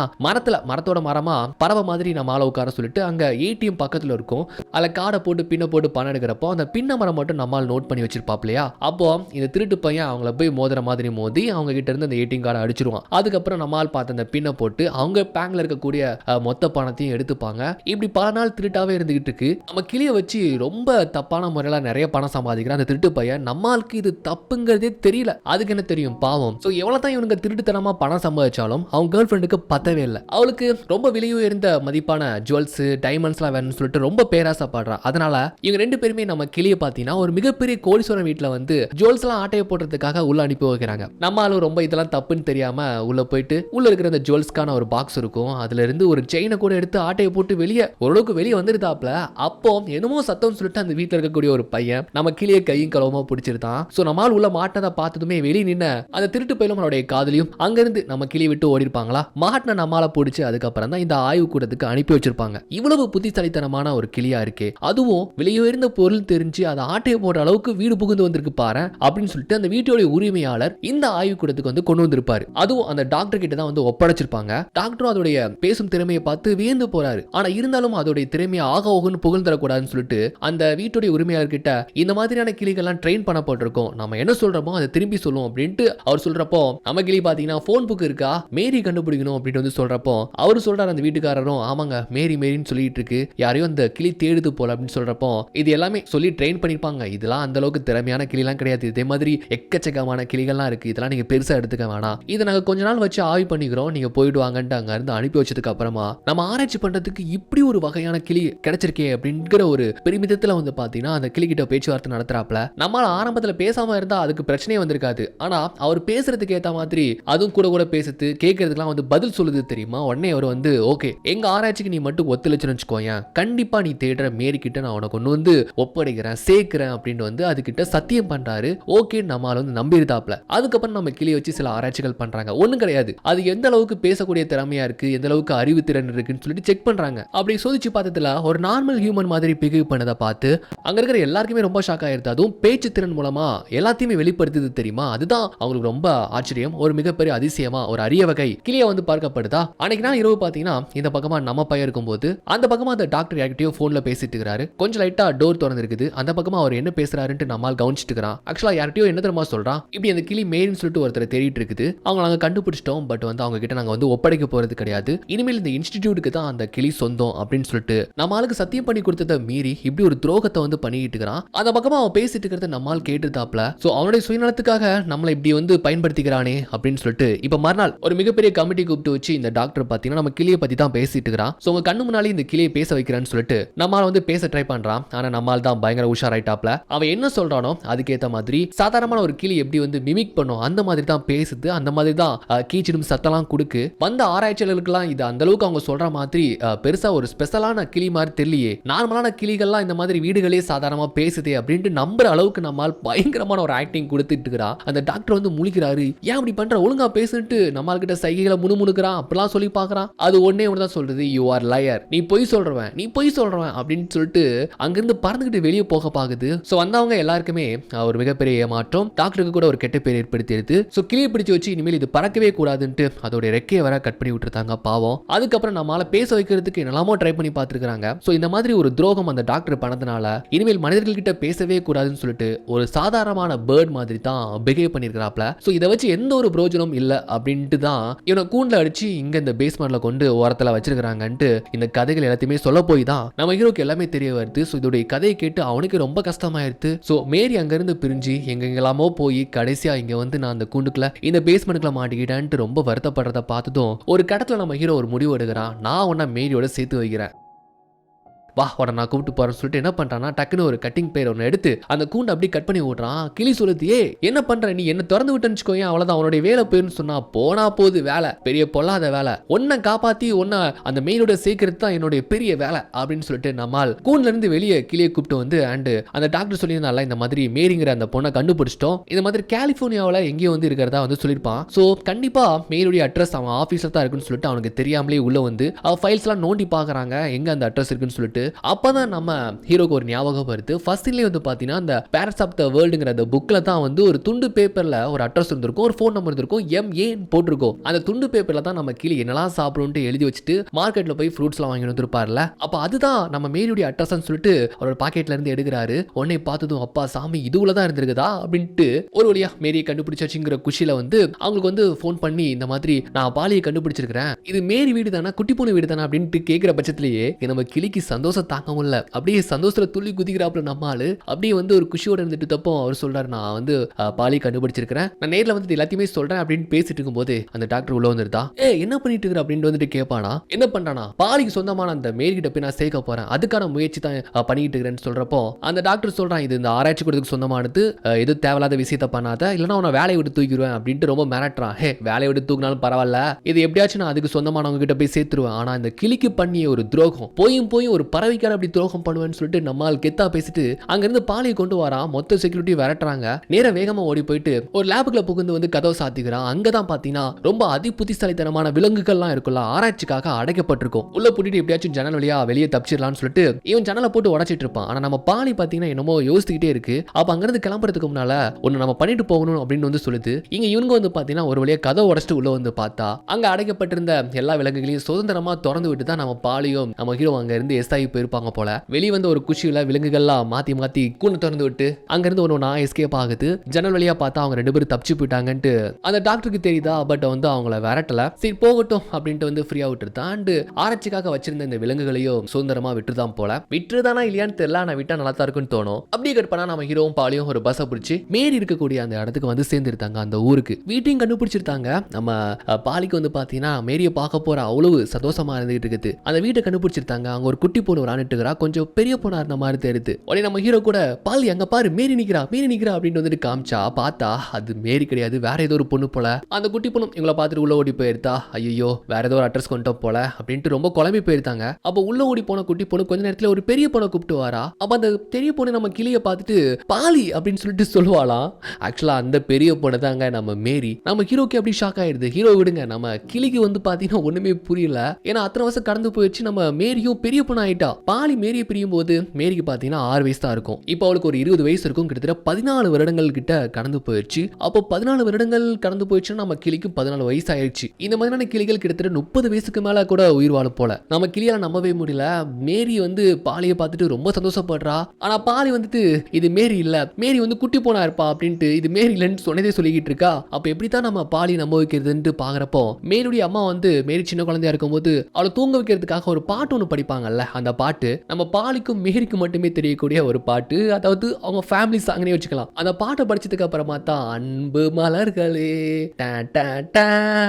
மரத்தோட மரமா பறவை மாதிரி நம்ம ஆளை உட்கார சொல்லிட்டு அங்க ஏடிஎம் பக்கத்துல இருக்கும், அதுல காடை போட்டு பின்ன போட்டு பணம் எடுக்கிறப்போ அந்த பின்ன மரம் மட்டும் நம்மால் நோட் பண்ணி வச்சிருப்பாப்லையா. அப்போ இந்த திருட்டு பையன் அவங்கள போய் மோதுற மாதிரி மோதி அவங்க கிட்ட இருந்து அந்த ஏடிஎம் கார்டை அடிச்சிருவான். அதுக்கப்புறம் நம்மால் பார்த்த அந்த பின்ன போட்டு அவங்க பேங்க்ல இருக்கக்கூடிய மொத்த பணத்தையும் எடுத்துப்பாங்க. இப்படி பல நாள் திருட்டாவே இருந்துகிட்டு இருக்கு. நம்ம கிளிய வச்சு ரொம்ப தப்பான முறையில நிறைய பணம் சம்பாதிக்கிற அந்த திருட்டு பையன் நம்மளுக்கு இது தப்புங்கிறதே தெரியல, அதுக்கு என்ன தெரியும் பாவம். சோ எவ்வளவுதான் இவனுக்கு திருட்டுத்தனமா பணம் சம்பாதிச்சாலும் அவங்க கேர்ள் ஃப்ரெண்டுக்கு பத்தவே இல்லை. அவளுக்கு ரொம்ப விலையுயர்ந்த மதிப்பான ஜுவல்ஸ் டைமண்ட்ஸ்லாம் வேணும்னு சொல்லிட்டு ரொம்ப பேராசைப்படுறா. அதனால இவங்க ரெண்டு பேருமே நம்ம கிளியை பார்த்தீங்கன்னா ஒரு மிகப்பெரிய கோடீஸ்வரன் வீட்டுல வந்து ஜுவல்ஸ் எல்லாம் ஆட்டையை போடுறதுக்காக உள்ள அனுப்பி வைக்கிறாங்க. நம்மளும் ரொம்ப இதெல்லாம் தப்புன்னு தெரியாம உள்ள போயிட்டு உள்ள இருக்கிற அந்த ஜுவல்ஸ்க்கான ஒரு பாக்ஸ் இருக்கும், அதுல இருந்து ஒரு செயினை கூட எடுத்து ஆட்டையை போட்டு வெளியே ஓரளவுக்கு வெளியே வந்துருதாப்ல. அப்போ என்னமோ சத்தம் சொல்லிட்டு அந்த வீட்டுல இருக்கக்கூடிய ஒரு பையன் நம்ம கிளியை கையும் களவுமா பிடிச்சிருந்தான். சோ நம்மால் உள்ள மாட்டதை பார்த்ததுமே வெளியே நின்ன அந்த திருட்டு பையலும் அவனுடைய காதலியும் அங்கிருந்து நம்ம கிளி விட்டு ஓடி இருப்பாங்களா, மாட்டின நம்மால பிடிச்சி அதுக்கப்புறம் தான் இந்த ஆய்வு கூடத்துக்கு அனுப்பி வச்சிருப்பாங்க. இவ்வளவு புத்திசாலித்தனமான ஒரு கிளியா இருக்கே, அதுவும் விலையுயர்ந்த பொருள் தெரிஞ்சு அதை ஆட்டையை போடுற அளவுக்கு வீடு புகுந்து வந்திருக்கு பாரு அப்படின்னு சொல்லிட்டு அந்த வீட்டோட உரிமையாளர் இந்த ஆய்வு கூடத்துக்கு வந்து கொண்டு வந்திருப்பாரு. அதுவும் அந்த டாக்டர் கிட்ட தான் வந்து ஒப்படைச்சிருப்பாங்க. டாக்டரும் அதோடைய பேசும் திறமையை பார்த்து வியந்து போறாரு. ஆனா இருந்தாலும் அதோடைய திறமையை ஆக ஓகுன்னு புகழ் தரக்கூடாதுன்னு சொல்லிட்டு அந்த வீட்டுடைய உரிமையாளர் கிட்ட இந்த மாதிரியான கிளிகள்லாம் ட்ரெயின் பண்ணப்பட்டிருக்கோம், நம்ம என்ன சொல்றோமோ அதை திரும்பி சொல்லும் அப்படின்ட்டு அவர் சொல்றப்போ நம்ம கிளி பாத்தீங்கன்னா போன் புக் இருக்கா, மேரி கண்டுபிடிக்கணும் அப்படின்னு வந்து சொல்றப்போ அவரு சொல்றாரு அந்த வீட்டுக்காரரும், ஆமாங்க மேரி மேரின்னு சொல்லிட்டு இருக்கு, யாரையும் அந்த கிளி தேடுது போல அப்படின்னு சொல்றப்போ இது எல்லாமே சொல்லி ட்ரெயின் பண்ணிருப்பாங்க, இதெல்லாம் அந்த அளவுக்கு திறமையான கிளிலாம் கிடையாது, இதே மாதிரி எக்கச்சக்கமான கிளிகள்லாம் இருக்கு, இதெல்லாம் நீங்க பெருசா எடுத்துக்க வேணாம், இதை நாங்க கொஞ்ச நாள் வச்சு ஆய்வு பண்ணிக்கிறோம், நீங்க போயிட்டு வாங்கன்ட்டு அங்க இருந்து அனுப்பி வச்சதுக்கு அப்புறமா நம்ம ஆராய்ச்சி பண்றதுக்கு இப்படி ஒரு வகையான கிளி கிடைச்சிருக்கே அப்படிங்கிற ஒரு பெருமிதத்துல வந்து பாத்தீங்கன்னா அந்த கிளி கிட்ட பேச்சுவார்த்தை நடத்துறாப்ல. நம்மளால ஆரம்பத்துல பேசாம இருந்தா அதுக்கு பிரச்சனையே வந்திருக்காது, ஆனா அவர் பேசுறதுக்கு ஏத்த மாதிரி அதுவும் கூட கூட பேசுது, கேட்கறதுக்குலாம் வந்து பதில் சொல்லுது தெரியுமா. உடனே அவர் வந்து ஓகே எங்க ஆராய்ச்சிக்கு நீ மட்டும் ஒத்துழைச்சுன்னு வச்சுக்கோயேன், கண்டிப்பா நீ தேடுற மேரி கிட்ட நான் உனக்கு ஒன்று வந்து ஒப்படைக்கிறேன் சேர்க்கிறேன் அப்படின்னு வந்து அதுகிட்ட சத்தியம் பண்றாரு. ஓகே நம்மால வந்து நம்பிருதாப்ல. அதுக்கப்புறம் நம்ம கிளியை வச்சு சில ஆராய்ச்சிகள் பண்றாங்க. ஒன்றும் கிடையாது, அது எந்த அளவுக்கு பேசக்கூடிய திறமையா இருக்கு, எந்த அளவுக்கு அறிவு திறன் இருக்குன்னு சொல்லிட்டு செக் பண்றாங்க. அப்படி சோதிச்சு பார்த்ததுல ஒரு நார்மல் ஹியூமன் மாதிரி பிஹேவ் பண்ணதை பார்த்து அங்க இருக்கிற எல்லாருக்குமே ரொம்ப ஷாக் ஆயிருது. அதுவும் பேச்சு திறன் மூலமா எல்லாத்தையுமே வெளிப்படுத்துது தெரியுமா. அதுதான் அவங்களுக்கு ரொம்ப ஆச்சரியம், ஒரு மிகப்பெரிய அதிசயமா ஒரு அரிய வகை கிளியை வந்து பார்க்கப்படுதா. அன்னைக்கு நாள் இரவு பாத்தீங்கன்னா இந்த பக்கமா நம்ம பையன் இருக்கும்போது அந்த பக்கமா அந்த டாக்டர் யார்கிட்டயோ போன்ல பேசிட்டு இருக்காரு. கொஞ்சம் லைட்டா டோர் திறந்து இருக்குது. அந்த பக்கமா அவர் என்ன பேசுறாருன்னு நம்மால் கவனிச்சிட்டு இருக்கிறான். ஆக்சுவலா யார்கிட்டயோ என்ன தெரியுமா சொல்றான், இப்படி அந்த கிளி மேரின்னு சொல்லிட்டு ஒருத்தர் தேடிட்டு இருக்குது, அவங்க நாங்க கண்டுபிடிச்சிட்டோம், பட் வந்து அவங்க கிட்ட நாங்க வந்து ஒப்படைக்க போறது கிடையாது, இனிமேல் இந்த இன்ஸ்டிடியூட்டுக்கு தான் அந்த கிளி சொந்தம் அப்படின்னு சொல்லிட்டு நம்ம ஆளுக்கு சத்தியம் பண்ணி கொடுத்ததை மீறி இப்படி ஒரு துரோகத்தை வந்து பண்ணிட்டு இருக்கிறான். அந்த பக்கமா அவன் பேசிட்டு இருக்கிறத நம்மால் கேட்டுதாப்ல. சோ அவனுடைய சுயநலத்துக்காக நம்மளை இப்படி வந்து பயன்படுத்திக்கிறானே அப்படின்னு சொல்லிட்டு இப்ப மறுநாள் ஒரு மிகப்பெரிய கமிட்டி கூப்பிட்டு வச்சு இந்த டாக்டர் பாத்தீங்கன்னா நம்ம கிளியை பத்தி தான் பேசிட்டு இருக்கிறான். சோ உங்க கண்ணு முன்னாடி இந்த கிளியை பேச வைக்கிறேன்னு சொல்லிட்டு நம்மால வந்து பேச ட்ரை பண்றான். ஆனா நம்மால் தான் பயங்கர உஷாராயிட்டாப்ல. அவன் என்ன சொல்றானோ அதுக்கேற்ற மாதிரி சாதாரணமான ஒரு கிளி எப்படி வந்து மிமிக் பண்ணும் அந்த மாதிரி தான் பேசுது, அந்த மாதிரி தான் கீச்சிடும் சத்தம்லாம் கொடுக்கு. வந்த ஆராய்ச்சியாளர்களுக்கெல்லாம் இது அந்த அளவுக்கு அவங்க சொல்ற மாதிரி பெருசா ஒரு ஸ்பெஷலான கிளி மாதிரி தெரியலையே, நார்மலான கிளிகள்லாம் இந்த மாதிரி வீடுகளே சாதாரணமா பேசுதே அப்படின்ட்டு நம்புற அளவுக்கு நம்மால் பயங்கரமான ஒரு ஆக்டிங் கொடுத்துட்டு இருக்கிறான். அந்த டாக்டர் வந்து முழிக்கிறாரு, ஏன் அப்படி பண்ற, ஒழுங்கா பேசிட்டு நம்மால் கிட்ட சைகைகளை முணுமுணுக்கிறான், அப்படிலாம் சொல்லி பார்க்கறான். அது ஒன்னே ஒன்று தான் சொல்றது, யூ ஆர் லயர், நீ பொய் சொல்றவன், நீ பொய் சொல்றவன் அப்படின்னு சொல்லிட்டு அங்கிருந்து பறந்துகிட்டு வெளியே போக பாக்குது. சோ வந்தவங்க எல்லாருக்குமே ஒரு மிகப்பெரிய ஏமாற்றம், டாக்டருக்கு கூட ஒரு கெட்ட பேர் ஏற்படுத்திடுது. சோ கிளியை பிடிச்சு வச்சு இனிமேல் இது பறக்கவே கூடாதுன்ட்டு அதோட ரெக்கையை வர கட் பண்ணி விட்டுருந்தாங்க பாவம். அதுக்கப்புறம் நம்மளால பேச வைக்கிறதுக்கு என்னெல்லாமோ ட்ரை பண்ணி பார்த்துருக்காங்க. சோ இந்த மாதிரி ஒரு துரோகம் அந்த டாக்டர் பண்ணதுனால இனிமேல் மனிதர்கள் கிட்ட பேசவே கூடாதுன்னு சொல்லிட்டு ஒரு சாதாரணமான பேர்ட் மாதிரி தான் பிஹேவ் பண்ணிருக்காப்ல. சோ இதை வச்சு எந்த ஒரு பிரோஜனம் இல்ல அப்படின்ட்டு தான் இவனை கூண்டுல அடிச்சு இங்க இந்த பேஸ்மெண்ட்ல கொண்டு ஓரத்துல வச்சிருக்காங்கன்ட்டு இந்த கதைகள் எல்லாத்தையுமே சொல்ல போய் தான் நம்ம ஹீரோக்கு எல்லாமே தெரிய வருது. சோ இதோடைய கதையை கேட்டு அவனுக்கு ரொம்ப கஷ்டமாயிருது. சோ மேரி அங்க இருந்து பிரிஞ்சு எங்கெல்லாமோ போய் கடைசியா இங்க வந்து நான் அந்த கூண்டுக்குள்ள இந்த பேஸ்மெண்ட்குள்ள மாட்டிக்கிட்டேன்ட்டு ரொம்ப வருத்தப்படுறத பார்த்ததும் ஒரு கடத்துல நம்ம ஹீரோ ஒரு முடிவு எடுக்கிறான், நான் உன்னை மேரியோட சேர்த்து வைக்கிறேன், வா உடனே நான் கூப்பிட்டு போறேன்னு சொல்லிட்டு என்ன பண்றான்னா டக்குன்னு ஒரு கட்டிங் பேர் ஒன்று எடுத்து அந்த கூண்டை அப்படி கட் பண்ணி விடுறான். கிளி சொல்லுது, ஏ என்ன பண்ற, நீ என்ன திறந்து விட்டுன்னு வச்சுக்கோயேன், அவ்வளவுதான் அவனுடைய வேலை போயிருன்னு சொன்னா, போனா போது வேலை, பெரிய பொல்லாத வேலை, ஒன்ன காப்பாத்தி ஒன்ன அந்த மெயினோட சேர்க்கறது தான் என்னுடைய பெரிய வேலை அப்படின்னு சொல்லிட்டு நம்மால் கூண்டுல இருந்து வெளியே கிளியை கூப்பிட்டு வந்து அண்டு அந்த டாக்டர் சொல்லியிருந்தால இந்த மாதிரி மேரிங்கிற அந்த பொண்ணை கண்டுபிடிச்சிட்டோம், இந்த மாதிரி கலிபோர்னியாவில் எங்கேயும் வந்து இருக்கிறதா வந்து சொல்லியிருப்பான். ஸோ கண்டிப்பா மெயிலுடைய அட்ரஸ் அவன் ஆஃபீஸில் தான் இருக்குன்னு சொல்லிட்டு அவனுக்கு தெரியாமலே உள்ள வந்து அவன் ஃபைல்ஸ் எல்லாம் நோண்டி பார்க்கறாங்க எங்க அந்த அட்ரஸ் இருக்குன்னு சொல்லிட்டு. அப்பதான் நம்ம ஹீரோக்கு ஒரு ஞாபகம் வருது. ஃபர்ஸ்ட் சீன்லயே வந்து பாத்தீங்கன்னா அந்த பேரட்ஸ் ஆஃப் த வேர்ல்டுங்கிற அந்த புக்ல தான் வந்து ஒரு துண்டு பேப்பர்ல ஒரு அட்ரஸ் இருந்திருக்கும், ஒரு ஃபோன் நம்பர் இருந்திருக்கும், MA போட்டிருக்கும். அந்த துண்டு பேப்பர்ல தான் நம்ம கிளி என்னெல்லாம் சாப்பிடும்னு எழுதி வச்சுட்டு மார்க்கெட்ல போய் ஃப்ரூட்ஸ் எல்லாம் வாங்கி வந்துருப்பார்ல, அப்ப அதுதான் நம்ம மேரியுடைய அட்ரஸ்ன்னு சொல்லிட்டு அவரோட பாக்கெட்ல இருந்து எடுக்கிறாரு. உடனே பார்த்ததும் அப்பா சாமி இதுவுல தான் இருந்திருக்குதா அப்படின்ட்டு ஒரு வழியா மேரியை கண்டுபிடிச்சாச்சுங்கிற குஷியில வந்து அவங்களுக்கு வந்து ஃபோன் பண்ணி இந்த மாதிரி நான் பாலியை கண்டுபிடிச்சிருக்கிறேன், இது மேரி வீடு தானே, குட்டி பூனை வீடு தானே அப்படின்ட்டு கேட்கிற பட்சத்திலேயே நம்ம கிளிக்கு சந்தோஷம் தாங்க முடியல. அப்படியே சந்தோஷத்துல துள்ளி குதிக்கிறாப்புல நம்ம ஆளு. அப்படியே வந்து ஒரு குஷியோட இருந்துட்டு தப்போ அவர் சொல்றாரு, நான் வந்து பாலி கண்டுபிடிச்சிருக்கிறேன், நான் நேர்ல வந்து எல்லாத்தையுமே சொல்றேன் அப்படின்னு பேசிட்டு இருக்கும்போது அந்த டாக்டர் உள்ள வந்துருதா, என்ன பண்ணிட்டு இருக்கிற அப்படின்னு வந்துட்டு கேட்பானா, என்ன பண்றானா, பாலிக்கு சொந்தமான அந்த மேரி கிட்ட போய் நான் சேர்க்க போறேன், அதுக்கான முயற்சி தான் பண்ணிட்டு இருக்கிறேன்னு சொல்றப்போ அந்த டாக்டர் சொல்றான், இது இந்த ஆராய்ச்சி கூடத்துக்கு சொந்தமானது, எது தேவையில்லாத விஷயத்த பண்ணாத, இல்லைன்னா உன்னை வேலையை விட்டு தூக்கிடுவேன் அப்படின்ட்டு ரொம்ப மிரட்டுறான். வேலையை விட்டு தூக்கினாலும் பரவாயில்ல, இது எப்படியாச்சும் நான் அதுக்கு சொந்தமானவங்க கிட்ட போய் சேர்த்துருவேன், ஆனா இந்த கிளிக்கு பண்ணிய ஒரு துரோகம் போயும் ஒரு பறவைக்கார அப்படி துரோகம் பண்ணுவேன்னு சொல்லிட்டு நம்மால் கெத்தா பேசிட்டு அங்கிருந்து பாலியை கொண்டு வரான். மொத்த செக்யூரிட்டி விரட்டுறாங்க. நேர வேகமா ஓடி போயிட்டு ஒரு லேபுக்குள்ள புகுந்து வந்து கதவை சாத்திக்கிறான். அங்கதான் பாத்தீங்கன்னா ரொம்ப அதி புத்திசாலித்தனமான விலங்குகள்லாம் இருக்குல்ல, ஆராய்ச்சிக்காக அடைக்கப்பட்டிருக்கும். உள்ள பூட்டிட்டு எப்படியாச்சும் ஜன்னல் வழியா வெளியே தப்பிச்சிடலாம்னு சொல்லிட்டு இவன் ஜன்னலை போட்டு உடைச்சிட்டு இருப்பான். ஆனா நம்ம பாலி பாத்தீங்கன்னா என்னமோ யோசிச்சுக்கிட்டே இருக்கு. அப்ப அங்கிருந்து கிளம்புறதுக்கு முன்னால ஒன்னு நம்ம பண்ணிட்டு போகணும் அப்படின்னு வந்து சொல்லுது. இங்க இவங்க வந்து பாத்தீங்கன்னா ஒரு வழியா கதவை உடைச்சிட்டு உள்ள வந்து பார்த்தா அங்க அடைக்கப்பட்டிருந்த எல்லா விலங்குகளையும் சுதந்திரமா திறந்து விட்டு தான் நம்ம பாலியும் நம்ம ஹீரோ அங்க இருந்து எஸ்ஐ போயிருப்பாங்க போல. வெளியே வந்து ஒரு குஷியில விலங்குகள்லாம் மாத்தி மாத்தி கூண்டு திறந்து விட்டு அங்கிருந்து ஒன்று நான் எஸ்கேப் ஆகுது. ஜன்னல் வழியா பார்த்தா அவங்க 2 பேரும் தப்பிச்சு போயிட்டாங்கன்ட்டு அந்த டாக்டருக்கு தெரியுதா. பட் வந்து அவங்கள விரட்டல. சரி போகட்டும் அப்படின்ட்டு வந்து ஃப்ரீயா விட்டுருதான். அண்ட் ஆராய்ச்சிக்காக வச்சிருந்த இந்த விலங்குகளையும் சுதந்திரமா விட்டுதான் போல. விட்டுதானா இல்லையான்னு தெரியல. நான் விட்டா நல்லா தான் இருக்குன்னு தோணும். அப்படியே கட் பண்ணா நம்ம ஹீரோவும் பாலியும் ஒரு பஸ்ஸை பிடிச்சி மேரி இருக்கக்கூடிய அந்த இடத்துக்கு வந்து சேர்ந்துருந்தாங்க. அந்த ஊருக்கு வீட்டையும் கண்டுபிடிச்சிருந்தாங்க. நம்ம பாலிக்கு வந்து பாத்தீங்கன்னா மேரியை பார்க்க போற அவ்வளவு சந்தோஷமா இருந்துகிட்டு இருக்குது. அந்த வீட்டை கண்டுபிடிச்சிருந்தாங்க. அங்க ஒரு குட்டி பொண்ணு விளையாண்டுட்டு இருக்கா. கொஞ்சம் பெரிய பொண்ணா இருந்த மாதிரி தெரியுது. உடனே நம்ம ஹீரோ கூட பாலி அங்க பாரு மேரி நிக்கிறா அப்படின்னு வந்துட்டு காமிச்சா பார்த்தா அது மேரி கிடையாது, வேற ஏதோ ஒரு பொண்ணு போல. அந்த குட்டி பொண்ணு இவங்களை பார்த்துட்டு உள்ள ஓடி போயிருந்தா. ஐயோ வேற ஏதோ ஒரு அட்ரஸ் கொண்டோம் போல அப்படின்ட்டு ரொம்ப குழம்பி போயிருந்தாங்க. அப்ப உள்ள ஓடி போன குட்டி பொண்ணு கொஞ்ச நேரத்துல ஒரு பெரிய பொண்ணை கூப்பிட்டு வரா. அப்ப அந்த பெரிய பொண்ணு நம்ம கிளியை பார்த்துட்டு பாலி அப்படின்னு சொல்லிட்டு சொல்லுவாளாம். ஆக்சுவலா அந்த பெரிய பொண்ணு தாங்க நம்ம மேரி. நம்ம ஹீரோக்கு அப்படி ஷாக் ஆயிடுது. ஹீரோ விடுங்க, நம்ம கிளிக்கு வந்து பாத்தீங்கன்னா ஒண்ணுமே புரியல. ஏன்னா அத்தனை வருஷம் கடந்து போயிடுச்சு. நம்ம மேரியும் பெரிய பொண்ணு ஆயிட்டா. பாலி மேரியை பிரியும் போது மேரிக்கு பாத்தீங்கன்னா 6 வயசு தான் இருக்கும். இப்போ அவளுக்கு ஒரு 20 வயசு இருக்கும். கிட்டத்தட்ட 14 வருடங்கள் கிட்ட கடந்து போயிடுச்சு. அப்போ 14 வருடங்கள் கடந்து போயிடுச்சுன்னா நம்ம கிளிக்கு 14 வயசு ஆயிடுச்சு. இந்த மாதிரியான கிளிகள் கிட்டத்தட்ட 30 வயசுக்கு மேல கூட உயிர் வாழும் போல. நம்ம கிளியால நம்பவே முடியல. மேரி வந்து பாலியை பார்த்துட்டு ரொம்ப சந்தோஷப்படுறா. ஆனா பாலி வந்துட்டு இது மேரி இல்ல, மேரி வந்து குட்டி போனா இருப்பா அப்படின்ட்டு இது மேரி இல்லைன்னு சொன்னதே சொல்லிக்கிட்டு இருக்கா. அப்ப எப்படித்தான் நம்ம பாலி நம்ப வைக்கிறதுன்னு பாக்குறப்போ மேரியுடைய அம்மா வந்து மேரி சின்ன குழந்தையா இருக்கும்போது அவளை தூங்க வைக்கிறதுக்காக ஒரு பாட்டு ஒன்று படிப்பாங்கல்ல. அந்த பாட்டு நம்ம பாலிக்கும் மேரிக்கும் மட்டுமே தெரியக்கூடிய ஒரு பாட்டு. அதாவது அவங்க ஃபேமிலி சாங்னே வச்சுக்கலாம். அந்த பாட்டை படிச்சதுக்கு அப்புறமா தான் அன்பு மலர்களே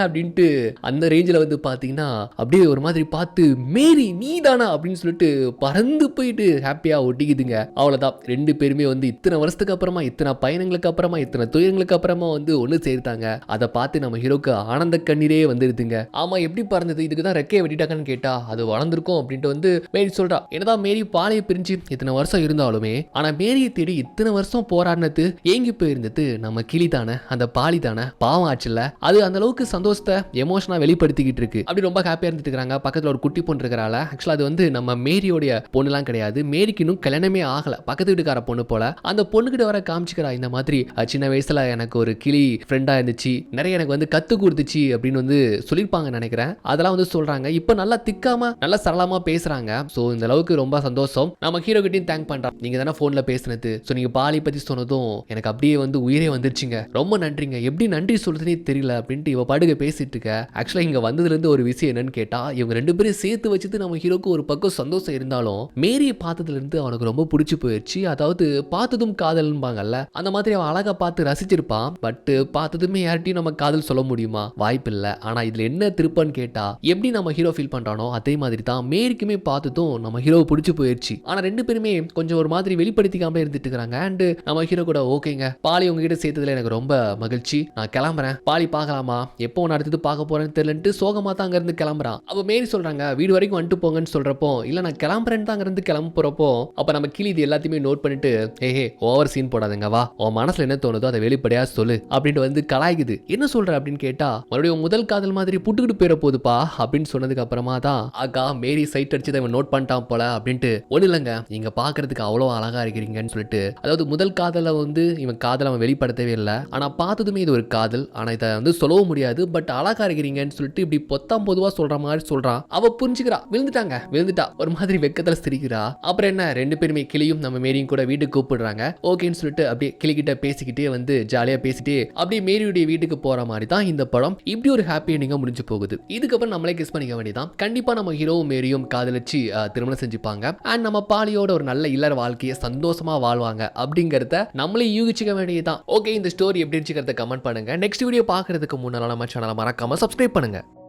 அப்படின்ட்டு அந்த ரேஞ்சில் வந்து பாத்தீங்கன்னா அப்படியே ஒரு மாதிரி பார்த்து மேரி நீதானா அப்படின்னு சொல்லிட்டு பறந்து போயிட்டு ஹாப்பியா ஒட்டிக்குதுங்க. அவ்வளவுதான். 2 பேருமே வந்து இத்தனை வருஷத்துக்கு அப்புறமா, இத்தனை பயணங்களுக்கு அப்புறமா, இத்தனை துயரங்களுக்கு அப்புறமா வந்து ஒண்ணு சேர்த்தாங்க. அதை பார்த்து நம்ம ஹீரோக்கு ஆனந்த கண்ணீரே வந்துருதுங்க. ஆமா எப்படி பறந்தது, இதுக்கு தான் ரெக்கையை வெட்டிட்டாங்கன்னு கேட்டா அது வளர்ந்துருக்கும் அப்படின்ட்டு வந்து மேரி சொல்றா. என்னதான் மேரி பாலையை பிரிஞ்சு இத்தனை வருஷம் இருந்தாலுமே ஆனா மேரியை தேடி இத்தனை வருஷம் போராடினது ஏங்கி போயிருந்தது நம்ம கிளி தானே, அந்த பாலி தானே. பாவம் ஆச்சுல்ல. அது அந்த அளவுக்கு சந்தோஷத்தை எமோஷனா வெளிப்படுத்திக்கிட்டு இருக்கு. அப்படி ரொம்ப ஹாப்பியா இருந்துட்டு இருக்காங்க. பக்கத்துல ஒரு குட்டி பொண்ணு இருக்கிறால. ஆக்சுவலா அது வந்து நம்ம மேரியோடைய பொண்ணுலாம் கிடையாது. மேரிக்கு இன்னும் கல்யாணமே ஆகல. பக்கத்து வீட்டுக்கார பொண்ணு போல. அந்த பொண்ணுகிட்ட வர காமிச்சுக்கிறா. இந்த மாதிரி சின்ன வயசுல எனக்கு ஒரு கிளி ஃப்ரெண்டா இருந்துச்சு, நிறைய எனக்கு வந்து கத்து கொடுத்துச்சு அப்படின்னு வந்து சொல்லியிருப்பாங்க நினைக்கிறேன். அதெல்லாம் வந்து சொல்றாங்க. இப்போ நல்லா திக்காம நல்லா சரளமா பேசுறாங்க. சோ இந்த அளவுக்கு ரொம்ப சந்தோஷம். நம்ம ஹீரோ கிட்டையும் தேங்க் பண்றோம். நீங்க தானே போன்ல பேசினது, சோ நீங்க பாலி பத்தி சொன்னதும் எனக்கு அப்படியே வந்து உயிரே வந்துருச்சுங்க. ரொம்ப நன்றிங்க, எப்படி நன்றி சொல்றதுனே தெரியல அப்படின்ட்டு இவ பாடுக பேசிட்டு இருக்க. ஆக்சுவலா இங்க வந்ததுல இருந்து ஒரு விஷயம் என்னன்னு கேட்டா, இவங்க 2 பேரும் சேர்த்து வச்சுட்டு நம்ம ஹீரோக்கு ஒரு பக்கம் சந்தோஷம் இருந்தாலும் மேரியை பார்த்ததுல இருந்து அவனுக்கு ரொம்ப பிடிச்சு போயிடுச்சு. அதாவது பார்த்ததும் காதல்பாங்கல்ல, அந்த மாதிரி அவன் அழகா பார்த்து ரசிச்சிருப்பான். பட் பார்த்ததுமே யார்ட்டையும் நம்ம காதல் சொல்ல முடியுமா? வாய்ப்பு இல்ல. ஆனா இதுல என்ன திருப்பன்னு கேட்டா, எப்படி நம்ம ஹீரோ ஃபீல் பண்றானோ அதே மாதிரி தான் மேரிக்குமே பார்த்ததும் நம்ம ஹீரோவை பிடிச்சு போயிடுச்சு. ஆனா 2 பேருமே கொஞ்சம் ஒரு மாதிரி வெளிப்படுத்திக்காம இருந்துட்டு இருக்காங்க. அண்ட் நம்ம ஹீரோ கூட ஓகேங்க, பாலி உங்ககிட்ட சேர்த்ததுல எனக்கு ரொம்ப மகிழ்ச்சி, நான் கிளம்புறேன். பாலி பார்க்கலாமா, எப்போ நான் அடுத்தது பார்க்க போறேன்னு தெரியலன்ட்டு சோகமா தான் அங்க இருந்து கிளம்புறான். அப்ப மேரி சொல்றாங்க வீடு வரைக்கும் வந்துட்டு போங்கன்னு சொல்றப்போ, இல்ல நான் கிளம்புறேன்னு தான் அங்க இருந்து கிளம்ப போறப்போ, அப்ப நம்ம கிளி இது எல்லாத்தையுமே நோட் பண்ணிட்டு ஏஹே ஓவர் சீன் போடாதுங்க, வா உன் மனசுல என்ன தோணுதோ அதை வெளிப்படையா சொல்லு அப்படின்ட்டு வந்து கலாய்க்குது. என்ன சொல்ற அப்படின்னு கேட்டா, மறுபடியும் முதல் காதல் மாதிரி புட்டுக்கிட்டு போயிட போகுதுப்பா அப்படின்னு சொன்னதுக்கு அப்புறமா தான் ஆகா மேரி சைட் அடிச்சு இவன் நோட் பண்ணிட்டான் போல அப்படின்ட்டு, ஒண்ணு இல்லைங்க நீங்க பாக்குறதுக்கு அவ்வளவு அழகா இருக்கிறீங்கன்னு சொல்லிட்டு, அதாவது முதல் காதலை வந்து இவன் காதல் அவன் வெளிப்படுத்தவே இல்லை. ஆனா பார்த்ததுமே இது ஒரு காதல், ஆனா இதை வந்து சொல்லவும் முடியாது. பட் அழகா இருக்கிறீங்கன்னு சொல்லிட்டு இப்படி பொத்தாம் பொதுவா சொல்ற மாதிரி சொல்றான். அவ புரிஞ்சுக்கிறா, விழுந்துட்டா, ஒரு மாதிரி வெக்கத்துல சிரிக்கிறா. அப்புறம் என்ன 2 பேருமே கிளியும் நம்ம மேரியும் கூட வீட்டுக்கு கூப்பிடுறாங்க. ஓகேன்னு சொல்லிட்டு அப்படியே கிளிக்கிட்ட பேசிக்கிட்டே வந்து ஜாலியா பேசிட்டே அப்படியே மேரியுடைய வீட்டுக்கு போற மாதிரி தான் இந்த படம். இப்படி ஒரு ஹாப்பி எண்டிங்கா முடிஞ்சு போகுது. இதுக்கப்புறம் நம்மளே கெஸ் பண்ணிக்க வேண்டியதான். கண்டிப்பா நம்ம ஹீரோவும் மேரியும் காதலிச்சு திருமணம் செஞ்சுப்பாங்க. அண்ட் நம்ம பாலியோட ஒரு நல்ல இல்லற வாழ்க்கையை சந்தோஷமா வாழ்வாங்க அப்படிங்கறத நம்மளே யூகிச்சுக்க வேண்டியதான். ஓகே, இந்த ஸ்டோரி எப்படி இருந்துச்சுங்கிறத கமெண்ட் பண்ணுங்க. நெக்ஸ்ட் வீடியோ பார்க்கறதுக்கு முன்னால நம்ம சேனலை மறக்காம சப்ஸ்கிரைப் பண்ணுங்க.